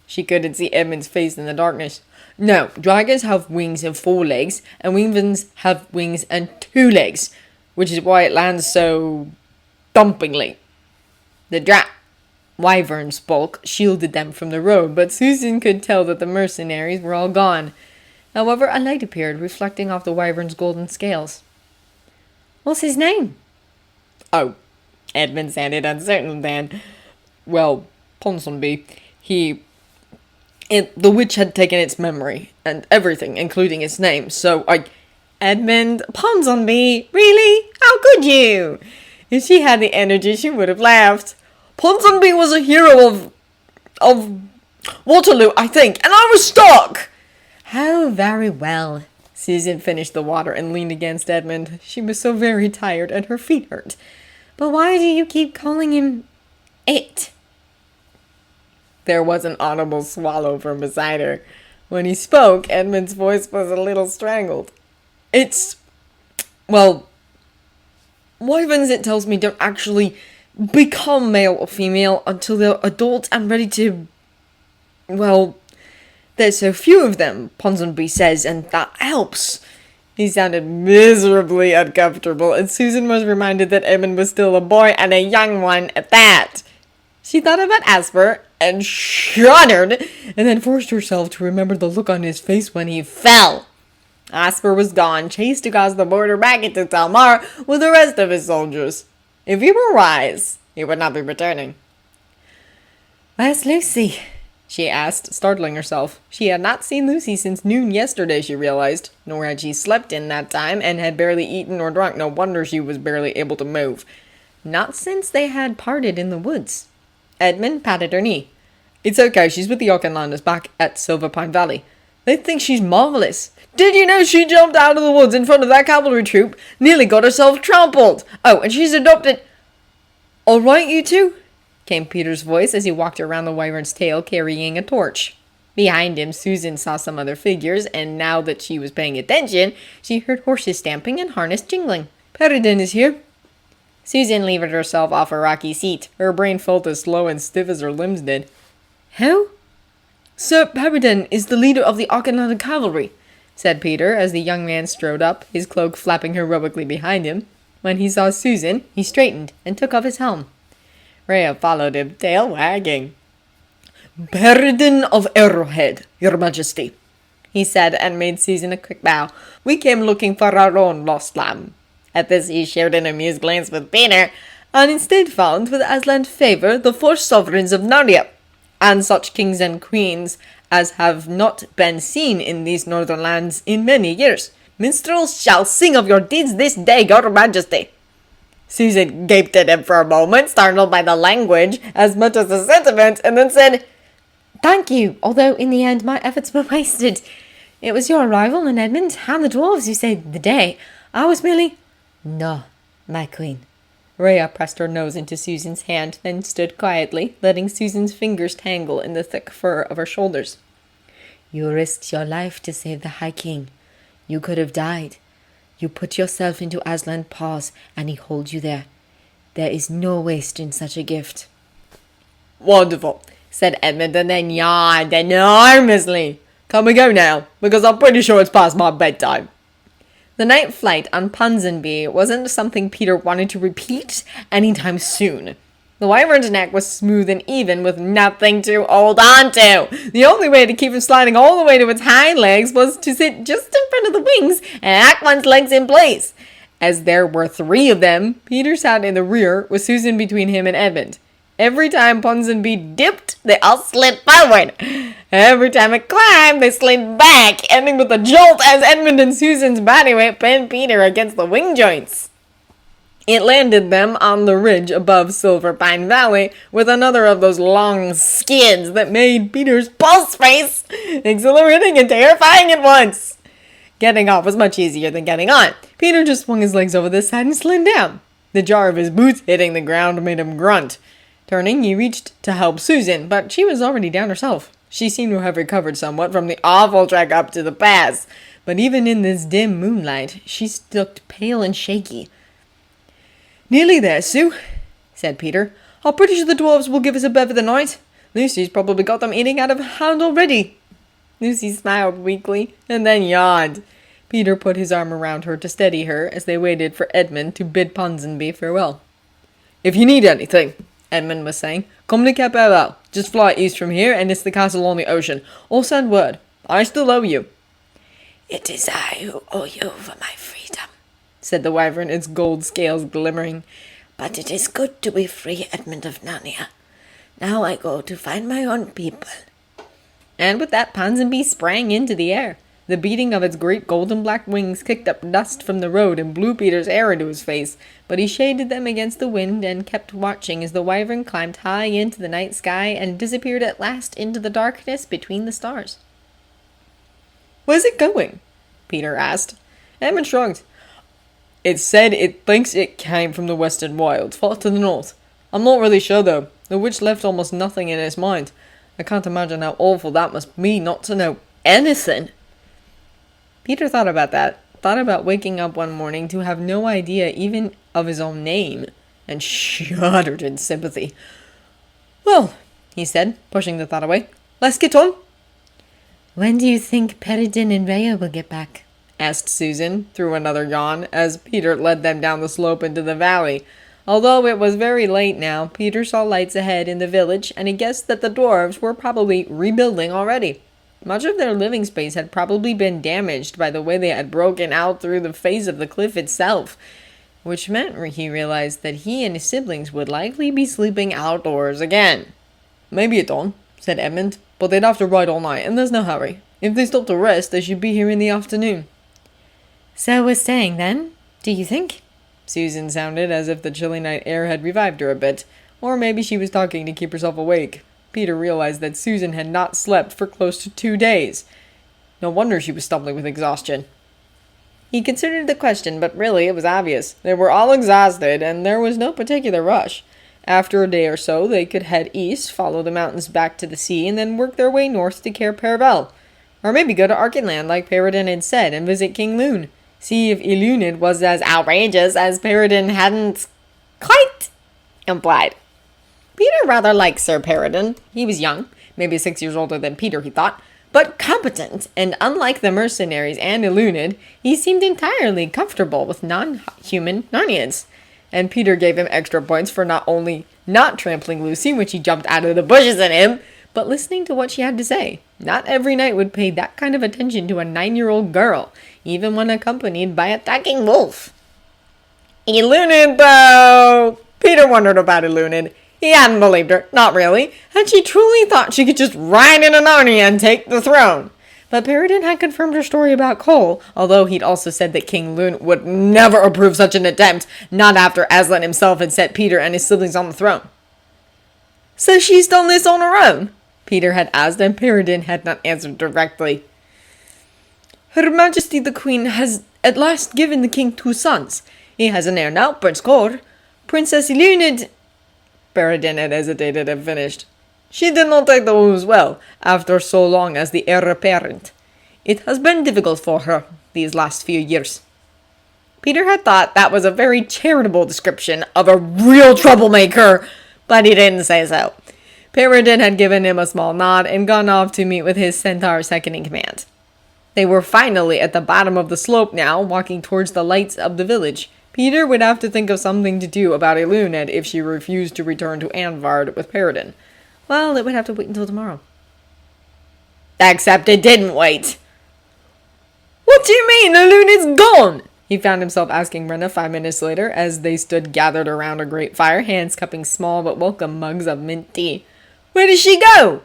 She couldn't see Edmund's face in the darkness. "No, dragons have wings and 4 legs, and wyverns have wings and 2 legs, which is why it lands so thumpingly. The wyvern's bulk shielded them from the road, but Susan could tell that the mercenaries were all gone. However, a light appeared, reflecting off the wyvern's golden scales. "What's his name?" "Oh," Edmund sounded uncertain then. "Well, Ponsonby, the witch had taken its memory, and everything, including its name, so Edmund Ponsonby? Really? How could you?" If she had the energy, she would have laughed. "Ponsonby was a hero of Waterloo, I think, and I was stuck." "Oh, very well." Susan finished the water and leaned against Edmund. She was so very tired, and her feet hurt. "But why do you keep calling him it?" There was an audible swallow from beside her. When he spoke, Edmund's voice was a little strangled. Wyverns, it tells me, don't actually become male or female until they're adult and ready to... Well, there's so few of them, Ponsonby says, and that helps. He sounded miserably uncomfortable, and Susan was reminded that Edmund was still a boy, and a young one at that. She thought about Asper and shuddered, and then forced herself to remember the look on his face when he fell. Asper was gone, chased across the border back into Talmar with the rest of his soldiers. If he were wise, he would not be returning. "Where's Lucy?" she asked, startling herself. She had not seen Lucy since noon yesterday, she realized, nor had she slept in that time, and had barely eaten or drunk. No wonder she was barely able to move. Not since they had parted in the woods. Edmund patted her knee. "It's okay, she's with the Auchenlanders back at Silver Pine Valley. They think she's marvelous. Did you know she jumped out of the woods in front of that cavalry troop? Nearly got herself trampled. Oh, and she's adopted..." "All right, you two?" came Peter's voice as he walked around the wyvern's tail carrying a torch. Behind him, Susan saw some other figures, and now that she was paying attention, she heard horses stamping and harness jingling. Peridin is here. Susan levered herself off a rocky seat. Her brain felt as slow and stiff as her limbs did. Who? Sir Peridin is the leader of the Arcanata cavalry, said Peter as the young man strode up, his cloak flapping heroically behind him. When he saw Susan, he straightened and took off his helm. Rhea followed him, tail wagging. Peridin of Arrowhead, your majesty, he said, and made Susan a quick bow. We came looking for our own lost lamb. At this he shared an amused glance with Peter, and instead found with Aslan's favour the 4 sovereigns of Narnia, and such kings and queens as have not been seen in these northern lands in many years. Minstrels shall sing of your deeds this day, your majesty. Susan gaped at him for a moment, startled by the language as much as the sentiment, and then said, Thank you, although in the end my efforts were wasted. It was your arrival and Edmund and the dwarves who saved the day. I was merely... No, my queen. Rhea pressed her nose into Susan's hand, then stood quietly, letting Susan's fingers tangle in the thick fur of her shoulders. You risked your life to save the High King. You could have died. You put yourself into Aslan's paws, and he holds you there. There is no waste in such a gift. Wonderful, said Edmund, and then yawned enormously. Can we go now? Because I'm pretty sure it's past my bedtime. The night flight on Ponsonby wasn't something Peter wanted to repeat anytime soon. The wyvern's neck was smooth and even with nothing to hold on to. The only way to keep him sliding all the way to its hind legs was to sit just in front of the wings and act one's legs in place. As there were 3 of them, Peter sat in the rear with Susan between him and Edmund. Every time Ponsonby dipped, they all slid forward. Every time it climbed, they slid back, ending with a jolt as Edmund and Susan's body weight pinned Peter against the wing joints. It landed them on the ridge above Silver Pine Valley with another of those long skids that made Peter's pulse race exhilarating and terrifying at once. Getting off was much easier than getting on. Peter just swung his legs over the side and slid down. The jar of his boots hitting the ground made him grunt. Turning, he reached to help Susan, but she was already down herself. She seemed to have recovered somewhat from the awful trek up to the pass, but even in this dim moonlight, she looked pale and shaky. Nearly there, Sue, said Peter. I'm pretty sure the dwarves will give us a bed for the night. Lucy's probably got them eating out of hand already. Lucy smiled weakly, and then yawned. Peter put his arm around her to steady her as they waited for Edmund to bid Ponsonby farewell. If you need anything, Edmund was saying, come to Carpetbaggers. Just fly east from here, and it's the castle on the ocean. Or send word. I still owe you. It is I who owe you for my freedom, said the wyvern, its gold scales glimmering. But it is good to be free, Edmund of Narnia. Now I go to find my own people. And with that, Ponsonby sprang into the air. The beating of its great golden black wings kicked up dust from the road and blew Peter's hair into his face, but he shaded them against the wind and kept watching as the wyvern climbed high into the night sky and disappeared at last into the darkness between the stars. Where's it going? Peter asked. Edmund shrugged. It said it thinks it came from the western wilds, far to the north. I'm not really sure, though. The witch left almost nothing in its mind. I can't imagine how awful that must be not to know anything. Peter thought about that, thought about waking up one morning to have no idea even of his own name, and shuddered in sympathy. Well, he said, pushing the thought away, let's get on. When do you think Peridin and Rhea will get back? Asked Susan, through another yawn, as Peter led them down the slope into the valley. Although it was very late now, Peter saw lights ahead in the village, and he guessed that the dwarves were probably rebuilding already. Much of their living space had probably been damaged by the way they had broken out through the face of the cliff itself, which meant he realized that he and his siblings would likely be sleeping outdoors again. Maybe at dawn, said Edmund, but they'd have to ride all night, and there's no hurry. If they stop to rest, they should be here in the afternoon. So we're staying then, do you think? Susan sounded as if the chilly night air had revived her a bit, or maybe she was talking to keep herself awake. Peter realized that Susan had not slept for close to 2 days. No wonder she was stumbling with exhaustion. He considered the question, but really it was obvious. They were all exhausted, and there was no particular rush. After a day or so, they could head east, follow the mountains back to the sea, and then work their way north to Carpetbaggers. Or maybe go to Archenland like Peridin had said and visit King Lune. See if Eluned was as outrageous as Peridin hadn't quite implied. Peter rather liked Sir Peridin. He was young, maybe 6 years older than Peter, he thought, but competent, and unlike the mercenaries and Eluned, he seemed entirely comfortable with non-human Narnians. And Peter gave him extra points for not only not trampling Lucy when she jumped out of the bushes at him, but listening to what she had to say. Not every knight would pay that kind of attention to a 9-year-old girl, even when accompanied by a attacking wolf. Eluned, though! Peter wondered about Eluned. He hadn't believed her, not really, and she truly thought she could just ride in an Narnia and take the throne. But Peridin had confirmed her story about Cole, although he'd also said that King Lune would never approve such an attempt, not after Aslan himself had set Peter and his siblings on the throne. So she's done this on her own? Peter had asked, and Peridin had not answered directly. Her Majesty the Queen has at last given the king 2 sons. He has an heir now, Prince Cor. Princess Eluned... Peridin had hesitated and finished. She did not take the news well, after so long as the heir apparent. It has been difficult for her these last few years. Peter had thought that was a very charitable description of a real troublemaker, but he didn't say so. Peridin had given him a small nod and gone off to meet with his centaur second in command. They were finally at the bottom of the slope now, walking towards the lights of the village. Peter would have to think of something to do about Eluned if she refused to return to Anvard with Peridin. Well, it would have to wait until tomorrow. Except it didn't wait. What do you mean? Eluned's gone! He found himself asking Rena 5 minutes later as they stood gathered around a great fire, hands cupping small but welcome mugs of mint tea. Where did she go?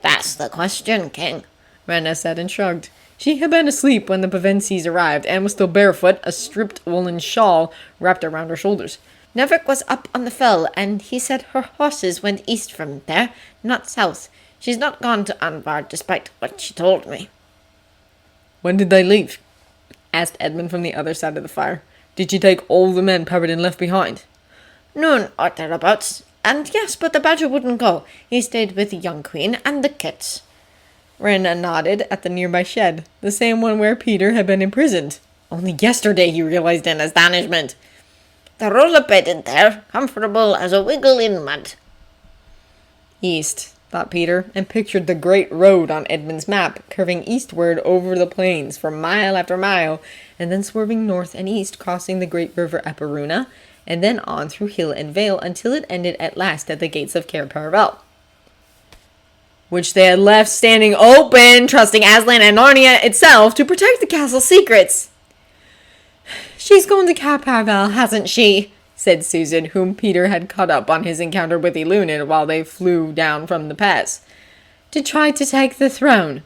That's the question, King, Rena said and shrugged. She had been asleep when the Pevensies arrived and was still barefoot, a stripped woolen shawl wrapped around her shoulders. Nevik was up on the fell, and he said her horses went east from there, not south. She's not gone to Anvard, despite what she told me. When did they leave? Asked Edmund from the other side of the fire. Did she take all the men Peridin left behind? Noon or thereabouts. And yes, but the badger wouldn't go. He stayed with the young queen and the kits. Rena nodded at the nearby shed, the same one where Peter had been imprisoned. Only yesterday he realized in astonishment. They're all a bed in there, comfortable as a wiggle in mud. East, thought Peter, and pictured the great road on Edmund's map, curving eastward over the plains for mile after mile, and then swerving north and east, crossing the great river Epiruna, and then on through hill and vale until it ended at last at the gates of Carpetbaggers, which they had left standing open, trusting Aslan and Narnia itself to protect the castle's secrets. She's gone to Carpetbaggers, hasn't she? Said Susan, whom Peter had caught up on his encounter with Eluned while they flew down from the pass. To try to take the throne.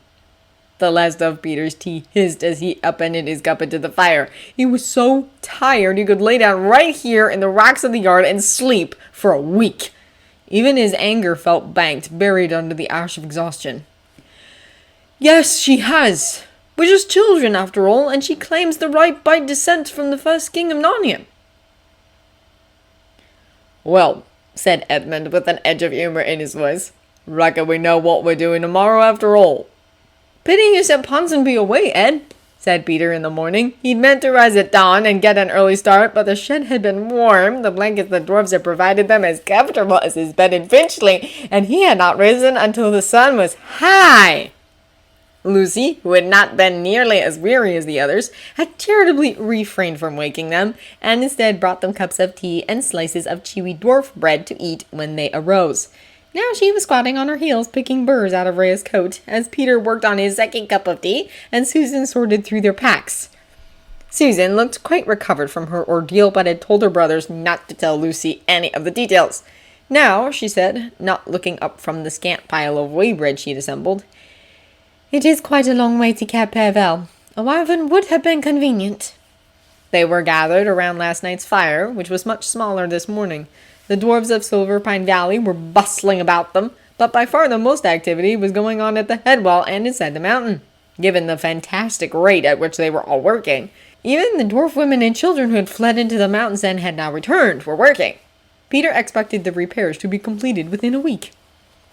The last of Peter's tea hissed as he upended his cup into the fire. He was so tired he could lay down right here in the rocks of the yard and sleep for a week. Even his anger felt banked, buried under the ash of exhaustion. Yes, she has. We're just children, after all, and she claims the right by descent from the first king of Narnia. Well, said Edmund with an edge of humor in his voice, reckon we know what we're doing tomorrow after all. Pity you said Ponsonby away, Ed, said Peter in the morning. He'd meant to rise at dawn and get an early start, but the shed had been warm, the blankets the dwarves had provided them as comfortable as his bed in Finchley, and he had not risen until the sun was high. Lucy, who had not been nearly as weary as the others, had charitably refrained from waking them, and instead brought them cups of tea and slices of chewy dwarf bread to eat when they arose. Now she was squatting on her heels, picking burrs out of Rhea's coat, as Peter worked on his second cup of tea, and Susan sorted through their packs. Susan looked quite recovered from her ordeal, but had told her brothers not to tell Lucy any of the details. Now, she said, not looking up from the scant pile of whey bread she'd assembled, it is quite a long way to Carpetbaggers. A wyvern would have been convenient. They were gathered around last night's fire, which was much smaller this morning. The dwarves of Silverpine Valley were bustling about them, but by far the most activity was going on at the head wall and inside the mountain, given the fantastic rate at which they were all working. Even the dwarf women and children who had fled into the mountains and had now returned were working. Peter expected the repairs to be completed within a week.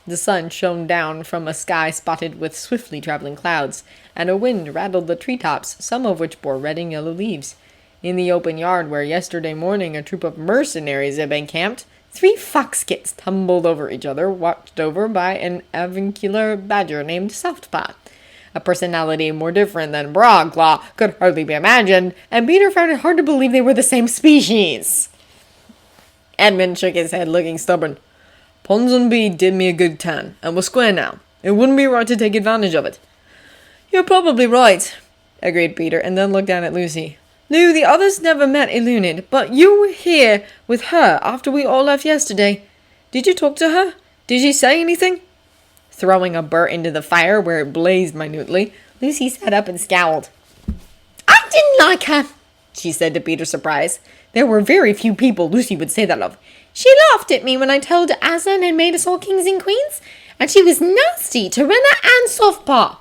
The sun shone down from a sky spotted with swiftly traveling clouds, and a wind rattled the treetops, some of which bore red and yellow leaves. In the open yard where yesterday morning a troop of mercenaries had been camped, 3 fox kits tumbled over each other, watched over by an avuncular badger named Softpaw. A personality more different than Broadclaw could hardly be imagined, and Peter found it hard to believe they were the same Edmund shook his head, looking stubborn. Ponsonby did me a good turn, and we're square now. It wouldn't be right to take advantage of it. You're probably right, agreed Peter, and then looked down at Lucy. Lou, the others never met Eluned, but you were here with her after we all left yesterday. Did you talk to her? Did she say anything? Throwing a burr into the fire where it blazed minutely, Lucy sat up and scowled. I didn't like her, she said to Peter's surprise. There were very few people Lucy would say that of. She laughed at me when I told her Aslan had made us all kings and queens, and she was nasty to Renna and Softpaw.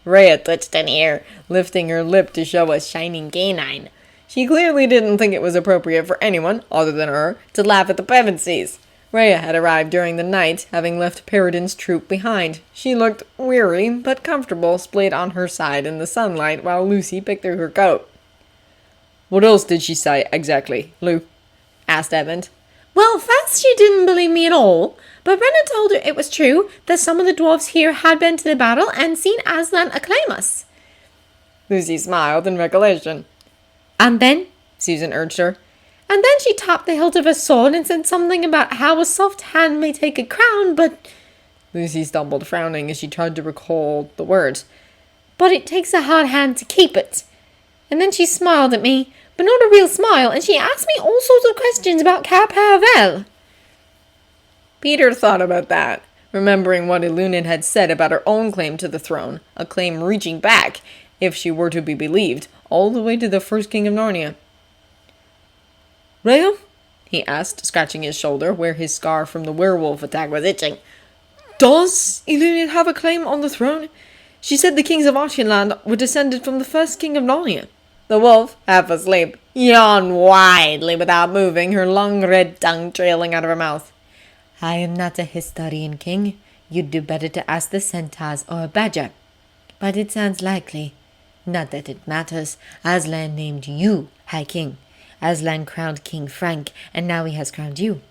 Rhea touched an ear, lifting her lip to show a shining canine. She clearly didn't think it was appropriate for anyone, other than her, to laugh at the Pevensies. Rhea had arrived during the night, having left Peridon's troop behind. She looked weary, but comfortable, splayed on her side in the sunlight while Lucy picked through her coat. What else did she say, exactly, Lou? Asked Edmund. Well, first she didn't believe me at all, but Renna told her it was true that some of the dwarfs here had been to the battle and seen Aslan acclaim us. Lucy smiled in recollection. And then, Susan urged her. And then she tapped the hilt of her sword and said something about how a soft hand may take a crown, but... Lucy stumbled, frowning as she tried to recall the words. But it takes a hard hand to keep it. And then she smiled at me, but not a real smile, and she asked me all sorts of questions about Carpetbaggers. Peter thought about that, remembering what Eluned had said about her own claim to the throne, a claim reaching back, if she were to be believed, all the way to the first king of Narnia. Rhea? He asked, scratching his shoulder, where his scar from the werewolf attack was itching. Does Eluned have a claim on the throne? She said the kings of Aslan were descended from the first king of Narnia. The wolf, half asleep, yawned widely without moving, her long red tongue trailing out of her mouth. I am not a historian, king. You'd do better to ask the centaurs or a badger. But it sounds likely. Not that it matters. Aslan named you High King. Aslan crowned King Frank, and now he has crowned you.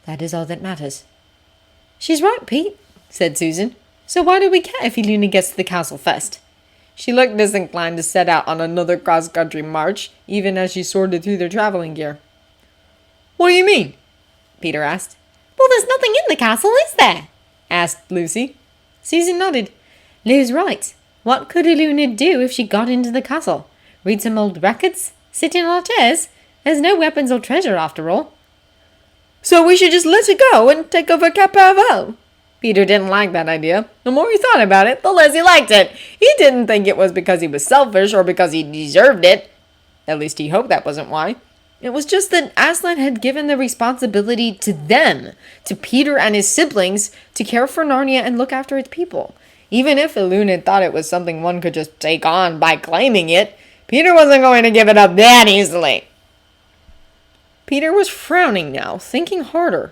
That is all that matters. She's right, Pete, said Susan. So why do we care if Eluned gets to the castle first? She looked disinclined to set out on another cross-country march, even as she sorted through their traveling gear. What do you mean? Peter asked. Well, there's nothing in the castle, is there? Asked Lucy. Susan nodded. Lou's right. What could Eluned do if she got into the castle? Read some old records? Sit in our chairs? There's no weapons or treasure, after all. So we should just let her go and take over Carpetbaggers. Peter didn't like that idea. The more he thought about it, the less he liked it. He didn't think it was because he was selfish or because he deserved it. At least he hoped that wasn't why. It was just that Aslan had given the responsibility to them, to Peter and his siblings, to care for Narnia and look after its people. Even if Eluned thought it was something one could just take on by claiming it, Peter wasn't going to give it up that easily. Peter was frowning now, thinking harder.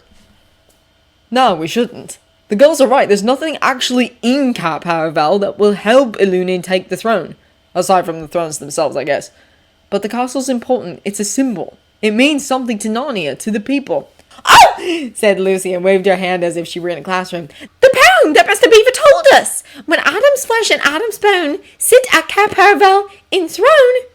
No, we shouldn't. The girls are right, there's nothing actually in Carpetbaggers that will help Eluned take the throne. Aside from the thrones themselves, I guess. But the castle's important, it's a symbol. It means something to Narnia, to the people. Oh! Said Lucy and waved her hand as if she were in a classroom. The pound that Mr. Beaver told us! When Adam's flesh and Adam's bone sit at Carpetbaggers enthroned.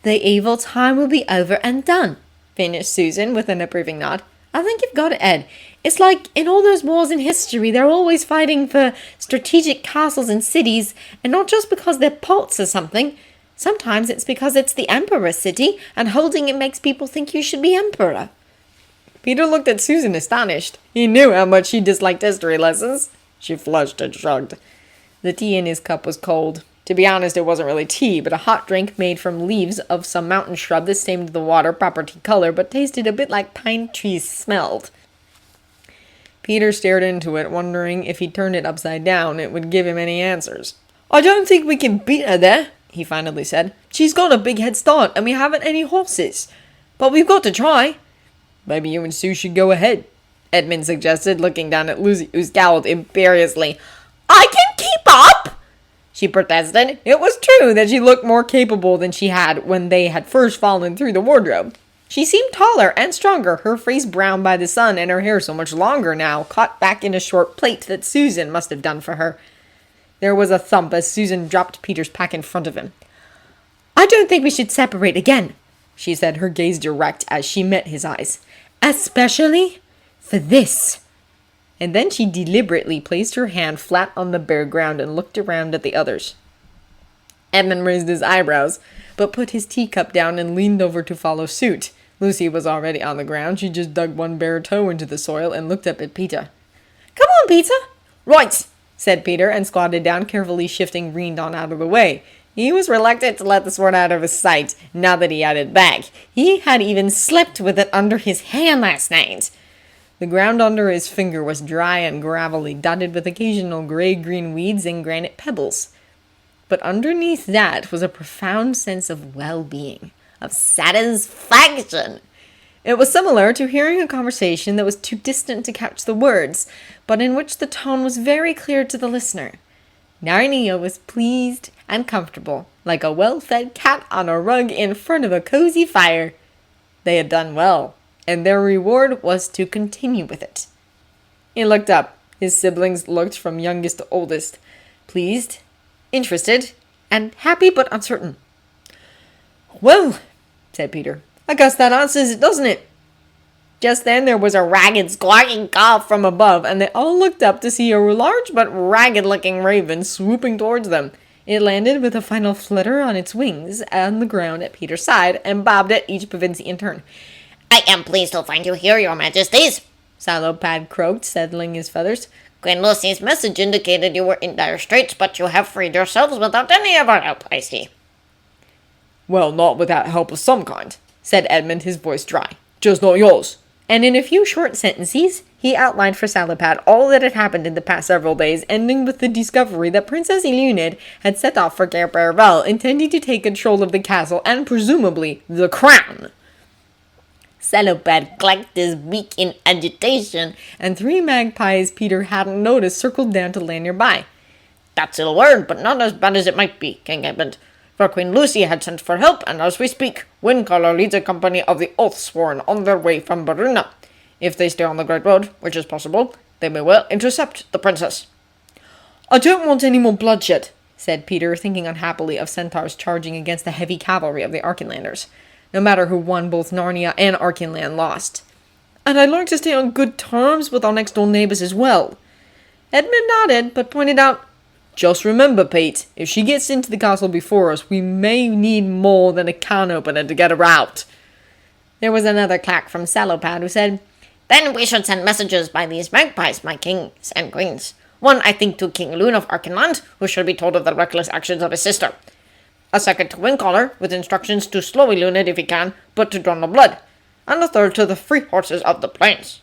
The evil time will be over and done, finished Susan with an approving nod. I think you've got it, Ed. It's like in all those wars in history, they're always fighting for strategic castles and cities, and not just because they're ports or something. Sometimes it's because it's the emperor's city, and holding it makes people think you should be emperor. Peter looked at Susan astonished. He knew how much she disliked history lessons. She flushed and shrugged. The tea in his cup was cold. To be honest, it wasn't really tea, but a hot drink made from leaves of some mountain shrub that stained the water proper tea color, but tasted a bit like pine trees smelled. Peter stared into it, wondering if he turned it upside down, it would give him any answers. I don't think we can beat her there, he finally said. She's got a big head start, and we haven't any horses. But we've got to try. Maybe you and Sue should go ahead, Edmund suggested, looking down at Lucy, who scowled imperiously. I can keep up, she protested. It was true that she looked more capable than she had when they had first fallen through the wardrobe. She seemed taller and stronger, her face browned by the sun and her hair so much longer now, caught back in a short plait that Susan must have done for her. There was a thump as Susan dropped Peter's pack in front of him. I don't think we should separate again, she said, her gaze direct as she met his eyes. Especially for this. And then she deliberately placed her hand flat on the bare ground and looked around at the others. Edmund raised his eyebrows, but put his teacup down and leaned over to follow suit. Lucy was already on the ground. She just dug one bare toe into the soil and looked up at Peter. Come on, Peter. Right, said Peter, and squatted down, carefully shifting Reendon out of the way. He was reluctant to let the sword out of his sight, now that he had it back. He had even slept with it under his hand last night. The ground under his finger was dry and gravelly, dotted with occasional gray-green weeds and granite pebbles. But underneath that was a profound sense of well-being, of satisfaction. It was similar to hearing a conversation that was too distant to catch the words, but in which the tone was very clear to the listener. Narnia was pleased and comfortable, like a well-fed cat on a rug in front of a cozy fire. They had done well, and their reward was to continue with it. He looked up. His siblings looked from youngest to oldest, pleased, interested, and happy but uncertain. Well, said Peter, I guess that answers it, doesn't it? Just then there was a ragged squawking cough from above, and they all looked up to see a large but ragged-looking raven swooping towards them. It landed with a final flutter on its wings on the ground at Peter's side, and bobbed at each Pevensie in turn. I am pleased to find you here, your majesties, Salopad croaked, settling his feathers. Queen Lucy's message indicated you were in dire straits, but you have freed yourselves without any of our help, I see. Well, not without help of some kind, said Edmund, his voice dry. Just not yours. And in a few short sentences, he outlined for Salopad all that had happened in the past several days, ending with the discovery that Princess Eluned had set off for Carpetbaggers, intending to take control of the castle and, presumably, the crown. Salopad clacked his beak in agitation, and 3 magpies Peter hadn't noticed circled down to land nearby. That's ill word, but not as bad as it might be, King Edmund. For Queen Lucy had sent for help, and as we speak, Windcaller leads a company of the Oathsworn on their way from Verona. If they stay on the Great Road, which is possible, they may well intercept the princess. I don't want any more bloodshed, said Peter, thinking unhappily of centaurs charging against the heavy cavalry of the Archenlanders. No matter who won, both Narnia and Archenland lost. And I'd like to stay on good terms with our next-door neighbors as well. Edmund nodded, but pointed out, just remember, Pete, if she gets into the castle before us, we may need more than a can opener to get her out. There was another clack from Salopad, who said, Then we should send messages by these magpies, my kings and queens. One, I think, to King Lune of Archenland, who should be told of the reckless actions of his sister. A second to Windcaller, with instructions to slow Eluned if he can, but to draw no blood. And a third to the free horses of the plains.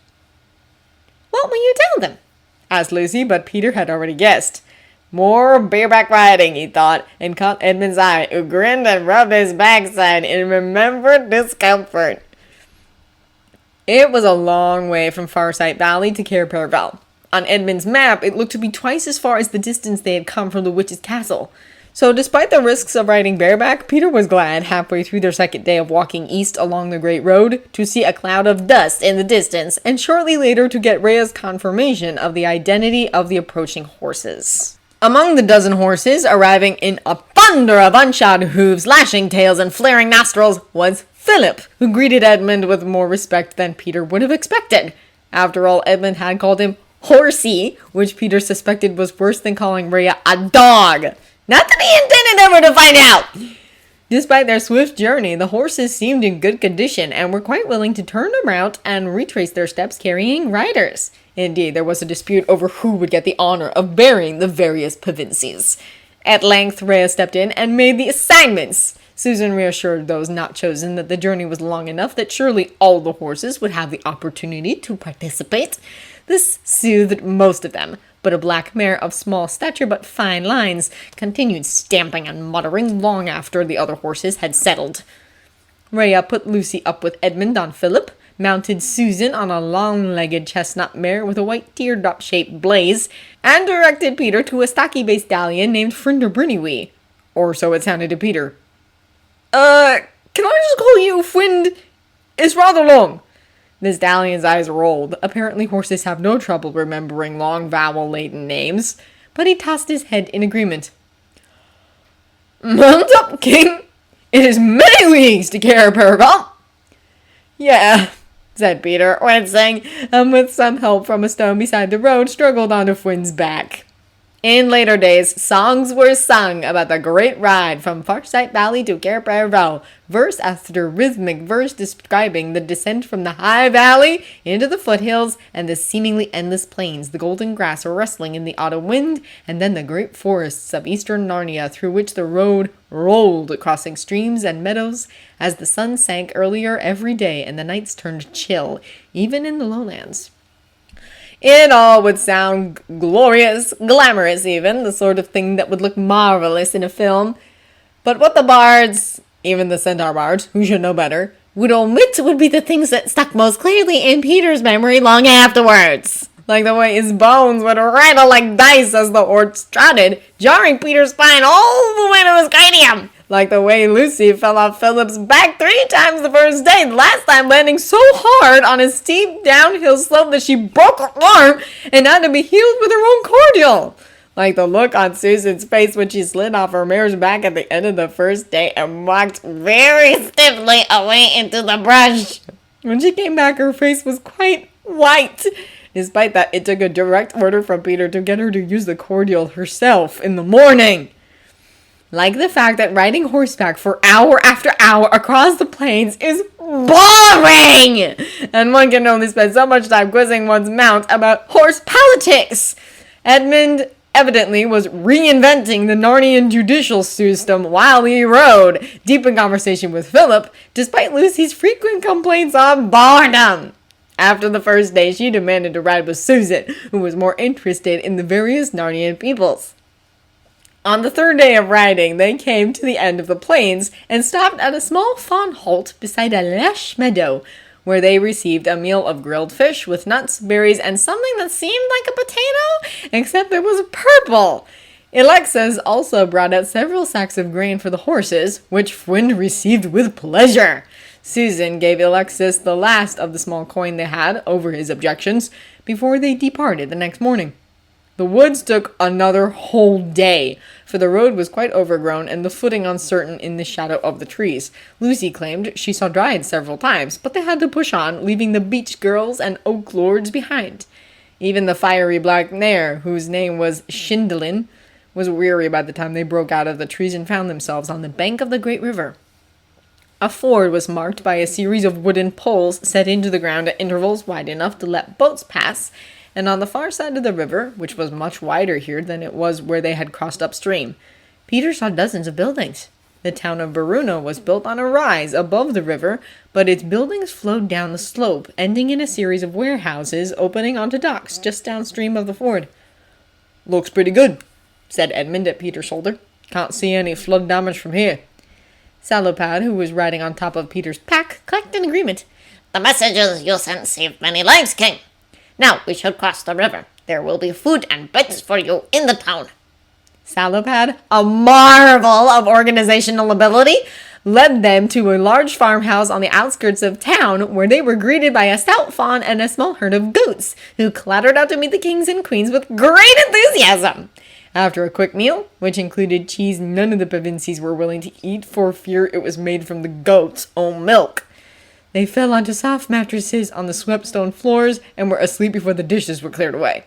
What will you tell them? Asked Lucy, but Peter had already guessed. More bareback riding, he thought, and caught Edmund's eye, who grinned and rubbed his backside in remembered discomfort. It was a long way from Farsight Valley to Carpetbaggers. On Edmund's map, it looked to be twice as far as the distance they had come from the witch's castle. So despite the risks of riding bareback, Peter was glad, halfway through their second day of walking east along the Great Road, to see a cloud of dust in the distance, and shortly later to get Rhea's confirmation of the identity of the approaching horses. Among the dozen horses, arriving in a thunder of unshod hooves, lashing tails, and flaring nostrils, was Philip, who greeted Edmund with more respect than Peter would have expected. After all, Edmund had called him Horsey, which Peter suspected was worse than calling Rhea a dog. Not that he intended ever to find out! Despite their swift journey, the horses seemed in good condition and were quite willing to turn around and retrace their steps carrying riders. Indeed, there was a dispute over who would get the honor of bearing the various Pevensies. At length, Rhea stepped in and made the assignments. Susan reassured those not chosen that the journey was long enough that surely all the horses would have the opportunity to participate. This soothed most of them, but a black mare of small stature but fine lines continued stamping and muttering long after the other horses had settled. Rhea put Lucy up with Edmund on Philip, mounted Susan on a long-legged chestnut mare with a white teardrop-shaped blaze, and directed Peter to a stocky-based stallion named Frinder or so it sounded to Peter. Can I just call you Fwind? It's rather long. The stallion's eyes rolled. Apparently horses have no trouble remembering long vowel-laden names, but he tossed his head in agreement. Mount up, King! It is many leagues to Carpetbaggers. Yeah, said Peter, wincing, and with some help from a stone beside the road, struggled onto Fwynn's back. In later days, songs were sung about the great ride from Farsight Valley to Carpetbaggers, verse after rhythmic verse describing the descent from the high valley into the foothills and the seemingly endless plains, the golden grass rustling in the autumn wind, and then the great forests of eastern Narnia through which the road rolled, crossing streams and meadows as the sun sank earlier every day and the nights turned chill, even in the lowlands. It all would sound glorious, glamorous even, the sort of thing that would look marvelous in a film. But what the bards, even the centaur bards, who should know better, would omit would be the things that stuck most clearly in Peter's memory long afterwards. Like the way his bones would rattle like dice as the horse trotted, jarring Peter's spine all the way to his cranium. Like the way Lucy fell off Philip's back 3 times the first day, the last time landing so hard on a steep downhill slope that she broke her arm and had to be healed with her own cordial. Like the look on Susan's face when she slid off her mare's back at the end of the first day and walked very stiffly away into the brush. When she came back, her face was quite white, despite that it took a direct order from Peter to get her to use the cordial herself in the morning. Like the fact that riding horseback for hour after hour across the plains is boring! And one can only spend so much time quizzing one's mount about horse politics. Edmund evidently was reinventing the Narnian judicial system while he rode, deep in conversation with Philip, despite Lucy's frequent complaints of boredom. After the first day, she demanded to ride with Susan, who was more interested in the various Narnian peoples. On the 3rd day of riding, they came to the end of the plains and stopped at a small fawn halt beside a lush meadow, where they received a meal of grilled fish with nuts, berries, and something that seemed like a potato, except it was purple. Alexis also brought out several sacks of grain for the horses, which Fwyn received with pleasure. Susan gave Alexis the last of the small coin they had, over his objections, before they departed the next morning. The woods took another whole day, for the road was quite overgrown and the footing uncertain in the shadow of the trees. Lucy claimed she saw dryads several times, but they had to push on, leaving the beach girls and oak lords behind. Even the fiery black mare, whose name was Shindelin, was weary by the time they broke out of the trees and found themselves on the bank of the great river. A ford was marked by a series of wooden poles set into the ground at intervals wide enough to let boats pass, and on the far side of the river, which was much wider here than it was where they had crossed upstream, Peter saw dozens of buildings. The town of Veruna was built on a rise above the river, but its buildings flowed down the slope, ending in a series of warehouses opening onto docks just downstream of the ford. "Looks pretty good," said Edmund at Peter's shoulder. "Can't see any flood damage from here." Salopad, who was riding on top of Peter's pack, clicked in agreement. "The messages you sent saved many lives, King. Now we should cross the river. There will be food and beds for you in the town." Salopad, a marvel of organizational ability, led them to a large farmhouse on the outskirts of town, where they were greeted by a stout fawn and a small herd of goats, who clattered out to meet the kings and queens with great enthusiasm. After a quick meal, which included cheese none of the Pevensies were willing to eat for fear it was made from the goat's own milk, they fell onto soft mattresses on the swept stone floors and were asleep before the dishes were cleared away.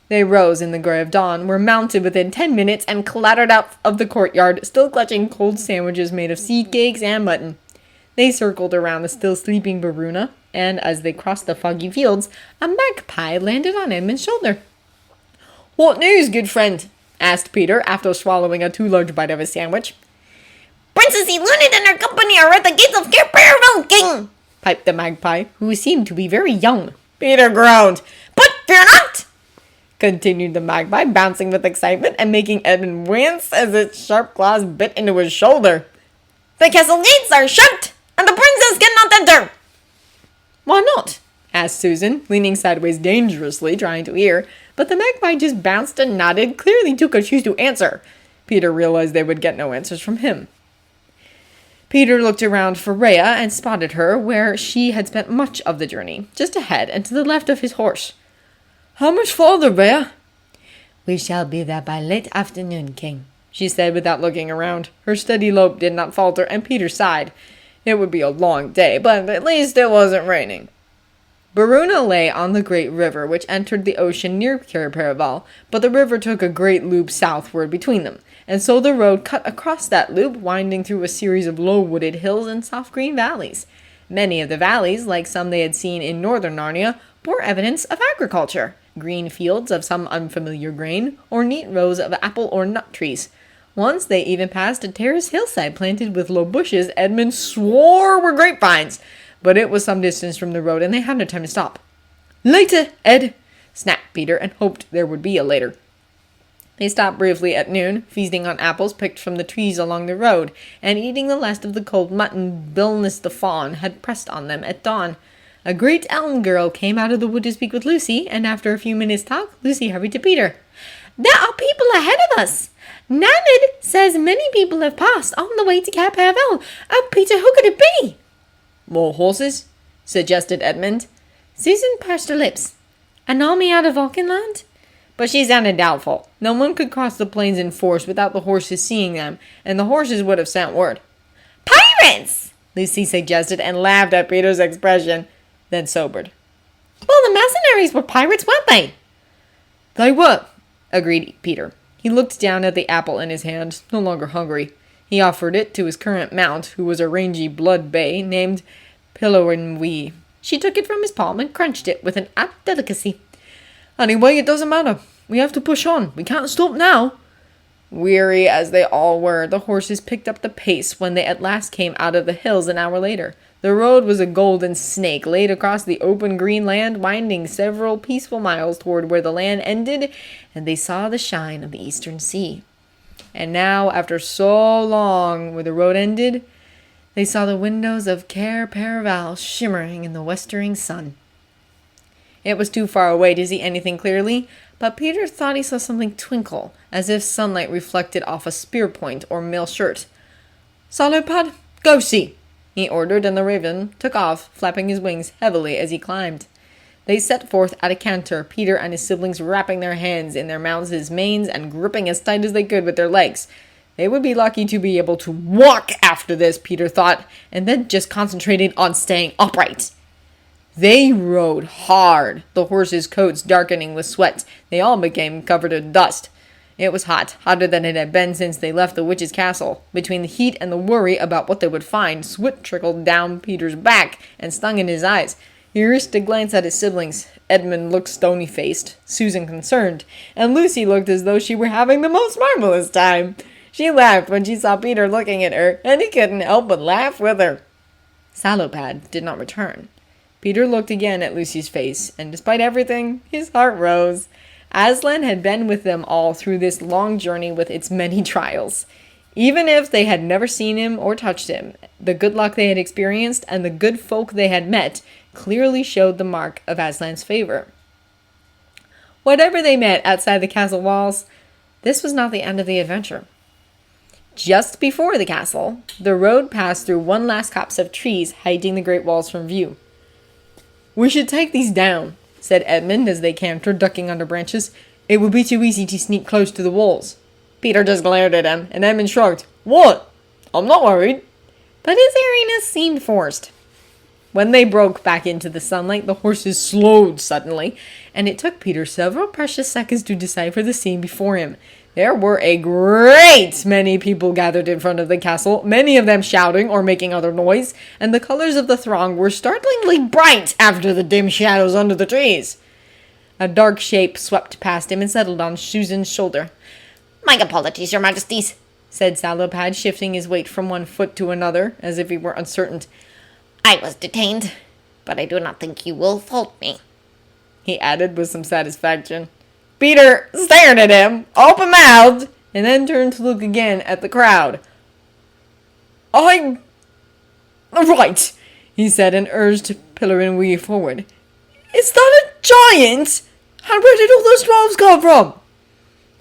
They rose in the grey of dawn, were mounted within 10 minutes, and clattered out of the courtyard, still clutching cold sandwiches made of seed cakes and mutton. They circled around the still sleeping Veruna, and as they crossed the foggy fields, a magpie landed on Edmund's shoulder. "What news, good friend?" asked Peter, after swallowing a too large bite of his sandwich. "Princess Eluned and her company are at the gates of Carpetbaggers, King," piped the magpie, who seemed to be very young. Peter groaned. "But fear not," continued the magpie, bouncing with excitement and making Edmund wince as its sharp claws bit into his shoulder. "the castle gates are shut, and the princess cannot enter." Why not? Asked Susan, leaning sideways dangerously, trying to hear, but the magpie just bounced and nodded, clearly took a choose to answer. Peter realized they would get no answers from him. Peter looked around for Rhea and spotted her where she had spent much of the journey, just ahead and to the left of his horse. How much farther, Rhea? We shall be there by late afternoon, King, she said without looking around. Her steady lope did not falter, and Peter sighed. It would be a long day, but at least it wasn't raining. Baruna lay on the great river, which entered the ocean near Carpetbaggers, but the river took a great loop southward between them, and so the road cut across that loop, winding through a series of low-wooded hills and soft green valleys. Many of the valleys, like some they had seen in northern Narnia, bore evidence of agriculture. Green fields of some unfamiliar grain, or neat rows of apple or nut trees. Once they even passed a terraced hillside planted with low bushes Edmund swore were grapevines, but it was some distance from the road and they had no time to stop. Later, Ed, snapped Peter, and hoped there would be a later. They stopped briefly at noon, feasting on apples picked from the trees along the road, and eating the last of the cold mutton Billness the fawn had pressed on them at dawn. A great elm girl came out of the wood to speak with Lucy, and after a few minutes' talk, Lucy hurried to Peter. There are people ahead of us. Nanad says many people have passed on the way to Carpetbaggers. Oh, Peter, who could it be? More horses? Suggested Edmund. Susan pursed her lips. An army out of Vulcanland? But she sounded doubtful. No one could cross the plains in force without the horses seeing them, and the horses would have sent word. Pirates! Lucy suggested and laughed at Peter's expression, then sobered. Well, the mercenaries were pirates, weren't they? They were, agreed Peter. He looked down at the apple in his hand, no longer hungry. He offered it to his current mount, who was a rangy blood bay named Pillowenwee. She took it from his palm and crunched it with an apt delicacy. Anyway, it doesn't matter. We have to push on. We can't stop now. Weary as they all were, the horses picked up the pace when they at last came out of the hills an hour later. The road was a golden snake laid across the open green land, winding several peaceful miles toward where the land ended, and they saw the shine of the eastern sea. And now, after so long where the road ended, they saw the windows of Carpetbaggers shimmering in the westering sun. It was too far away to see anything clearly, but Peter thought he saw something twinkle, as if sunlight reflected off a spear point or mail shirt. Salopad, go see, he ordered, and the raven took off, flapping his wings heavily as he climbed. They set forth at a canter, Peter and his siblings wrapping their hands in their mounts' manes and gripping as tight as they could with their legs. They would be lucky to be able to walk after this, Peter thought, and then just concentrated on staying upright. They rode hard, the horses' coats darkening with sweat. They all became covered in dust. It was hot, hotter than it had been since they left the witch's castle. Between the heat and the worry about what they would find, sweat trickled down Peter's back and stung in his eyes. He risked a glance at his siblings. Edmund looked stony-faced, Susan concerned, and Lucy looked as though she were having the most marvelous time. She laughed when she saw Peter looking at her, and he couldn't help but laugh with her. Salopad did not return. Peter looked again at Lucy's face, and despite everything, his heart rose. Aslan had been with them all through this long journey with its many trials. Even if they had never seen him or touched him, the good luck they had experienced and the good folk they had met clearly showed the mark of Aslan's favor. Whatever they met outside the castle walls, this was not the end of the adventure. Just before the castle, the road passed through one last copse of trees hiding the great walls from view. We should take these down, said Edmund as they cantered, ducking under branches. It would be too easy to sneak close to the walls. Peter just glared at him, and Edmund shrugged. What? I'm not worried. But his airiness seemed forced. When they broke back into the sunlight, the horses slowed suddenly, and it took Peter several precious seconds to decipher the scene before him. There were a great many people gathered in front of the castle, many of them shouting or making other noise, and the colors of the throng were startlingly bright after the dim shadows under the trees. A dark shape swept past him and settled on Susan's shoulder. My apologies, your majesties, said Salopad, shifting his weight from one foot to another, as if he were uncertain. I was detained, but I do not think you will fault me, he added with some satisfaction. Peter stared at him, open-mouthed, and then turned to look again at the crowd. I'm right, he said, and urged Pillar forward. "Is that a giant? And where did all those dwarves come from?"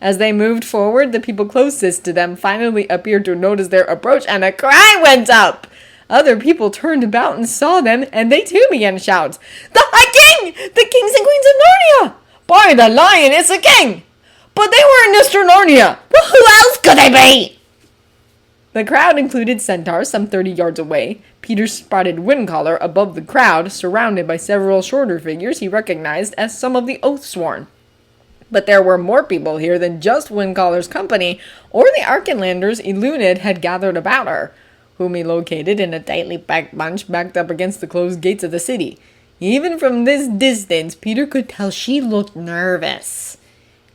As they moved forward, the people closest to them finally appeared to notice their approach, and a cry went up. Other people turned about and saw them, and they too began to shout, "The High King! The kings and queens of Narnia! By the lion, it's a king! But they were in Mr. Narnia! Well, who else could they be?" The crowd included centaurs some 30 yards away. Peter spotted Windcaller above the crowd, surrounded by several shorter figures he recognized as some of the Oathsworn. But there were more people here than just Windcaller's company, or the Archenlanders Eluned had gathered about her, whom he located in a tightly packed bunch backed up against the closed gates of the city. Even from this distance, Peter could tell she looked nervous.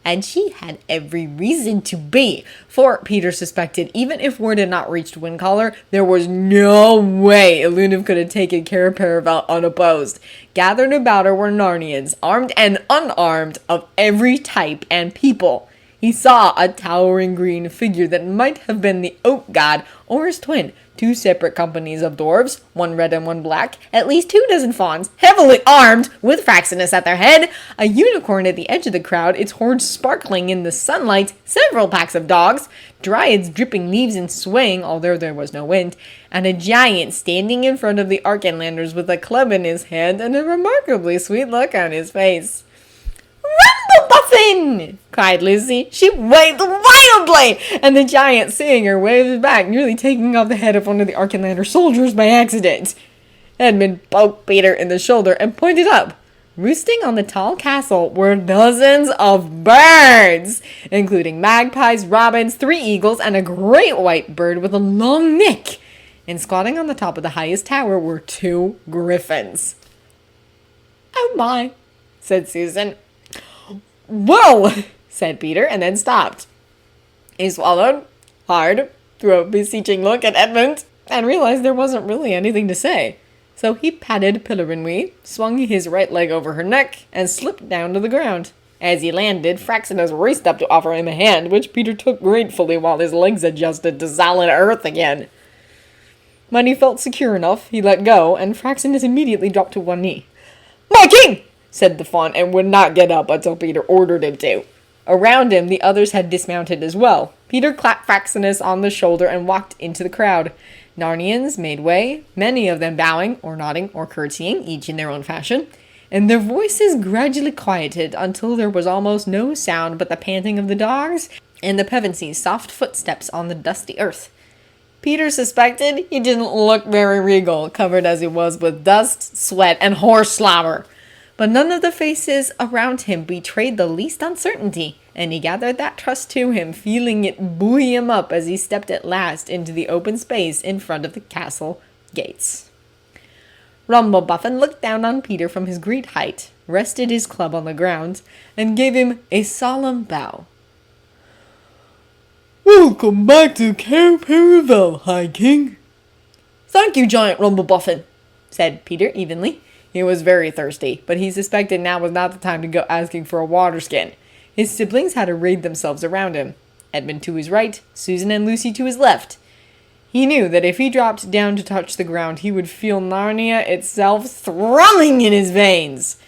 And she had every reason to be, for Peter suspected even if word had not reached Windcaller, there was no way Eluned could have taken Carpetbaggers unopposed. Gathered about her were Narnians, armed and unarmed, of every type and people. He saw a towering green figure that might have been the oak god or his twin, 2 separate companies of dwarves, 1 red and 1 black, at least 2 dozen fawns, heavily armed, with Fraxinus at their head, a unicorn at the edge of the crowd, its horns sparkling in the sunlight, several packs of dogs, dryads dripping leaves and swaying, although there was no wind, and a giant standing in front of the Archenlanders with a club in his hand and a remarkably sweet look on his face. "Rumblebuffin!" cried Lucy. She waved wildly, and the giant, seeing her, waved back, nearly taking off the head of one of the Archenlander soldiers by accident. Edmund poked Peter in the shoulder and pointed up. Roosting on the tall castle were dozens of birds, including magpies, robins, 3 eagles, and a great white bird with a long neck. And squatting on the top of the highest tower were 2 griffins. "Oh my," said Susan. "Well," said Peter, and then stopped. He swallowed hard, threw a beseeching look at Edmund, and realized there wasn't really anything to say. So he patted Pillar, swung his right leg over her neck, and slipped down to the ground. As he landed, Fraxinus raced up to offer him a hand, which Peter took gratefully while his legs adjusted to solid earth again. When he felt secure enough, he let go, and Fraxinus immediately dropped to one knee. "My king!" said the fawn, and would not get up until Peter ordered him to. Around him, the others had dismounted as well. Peter clapped Fraxinus on the shoulder and walked into the crowd. Narnians made way, many of them bowing or nodding or curtsying, each in their own fashion, and their voices gradually quieted until there was almost no sound but the panting of the dogs and the Pevensy's soft footsteps on the dusty earth. Peter suspected he didn't look very regal, covered as he was with dust, sweat, and horse slobber. But none of the faces around him betrayed the least uncertainty, and he gathered that trust to him, feeling it buoy him up as he stepped at last into the open space in front of the castle gates. Rumblebuffin looked down on Peter from his great height, rested his club on the ground, and gave him a solemn bow. "Welcome back to Carpetbaggers, High King." "Thank you, Giant Rumblebuffin," said Peter evenly. He was very thirsty, but he suspected now was not the time to go asking for a water skin. His siblings had arrayed themselves around him, Edmund to his right, Susan and Lucy to his left. He knew that if he dropped down to touch the ground, he would feel Narnia itself thrumming in his veins.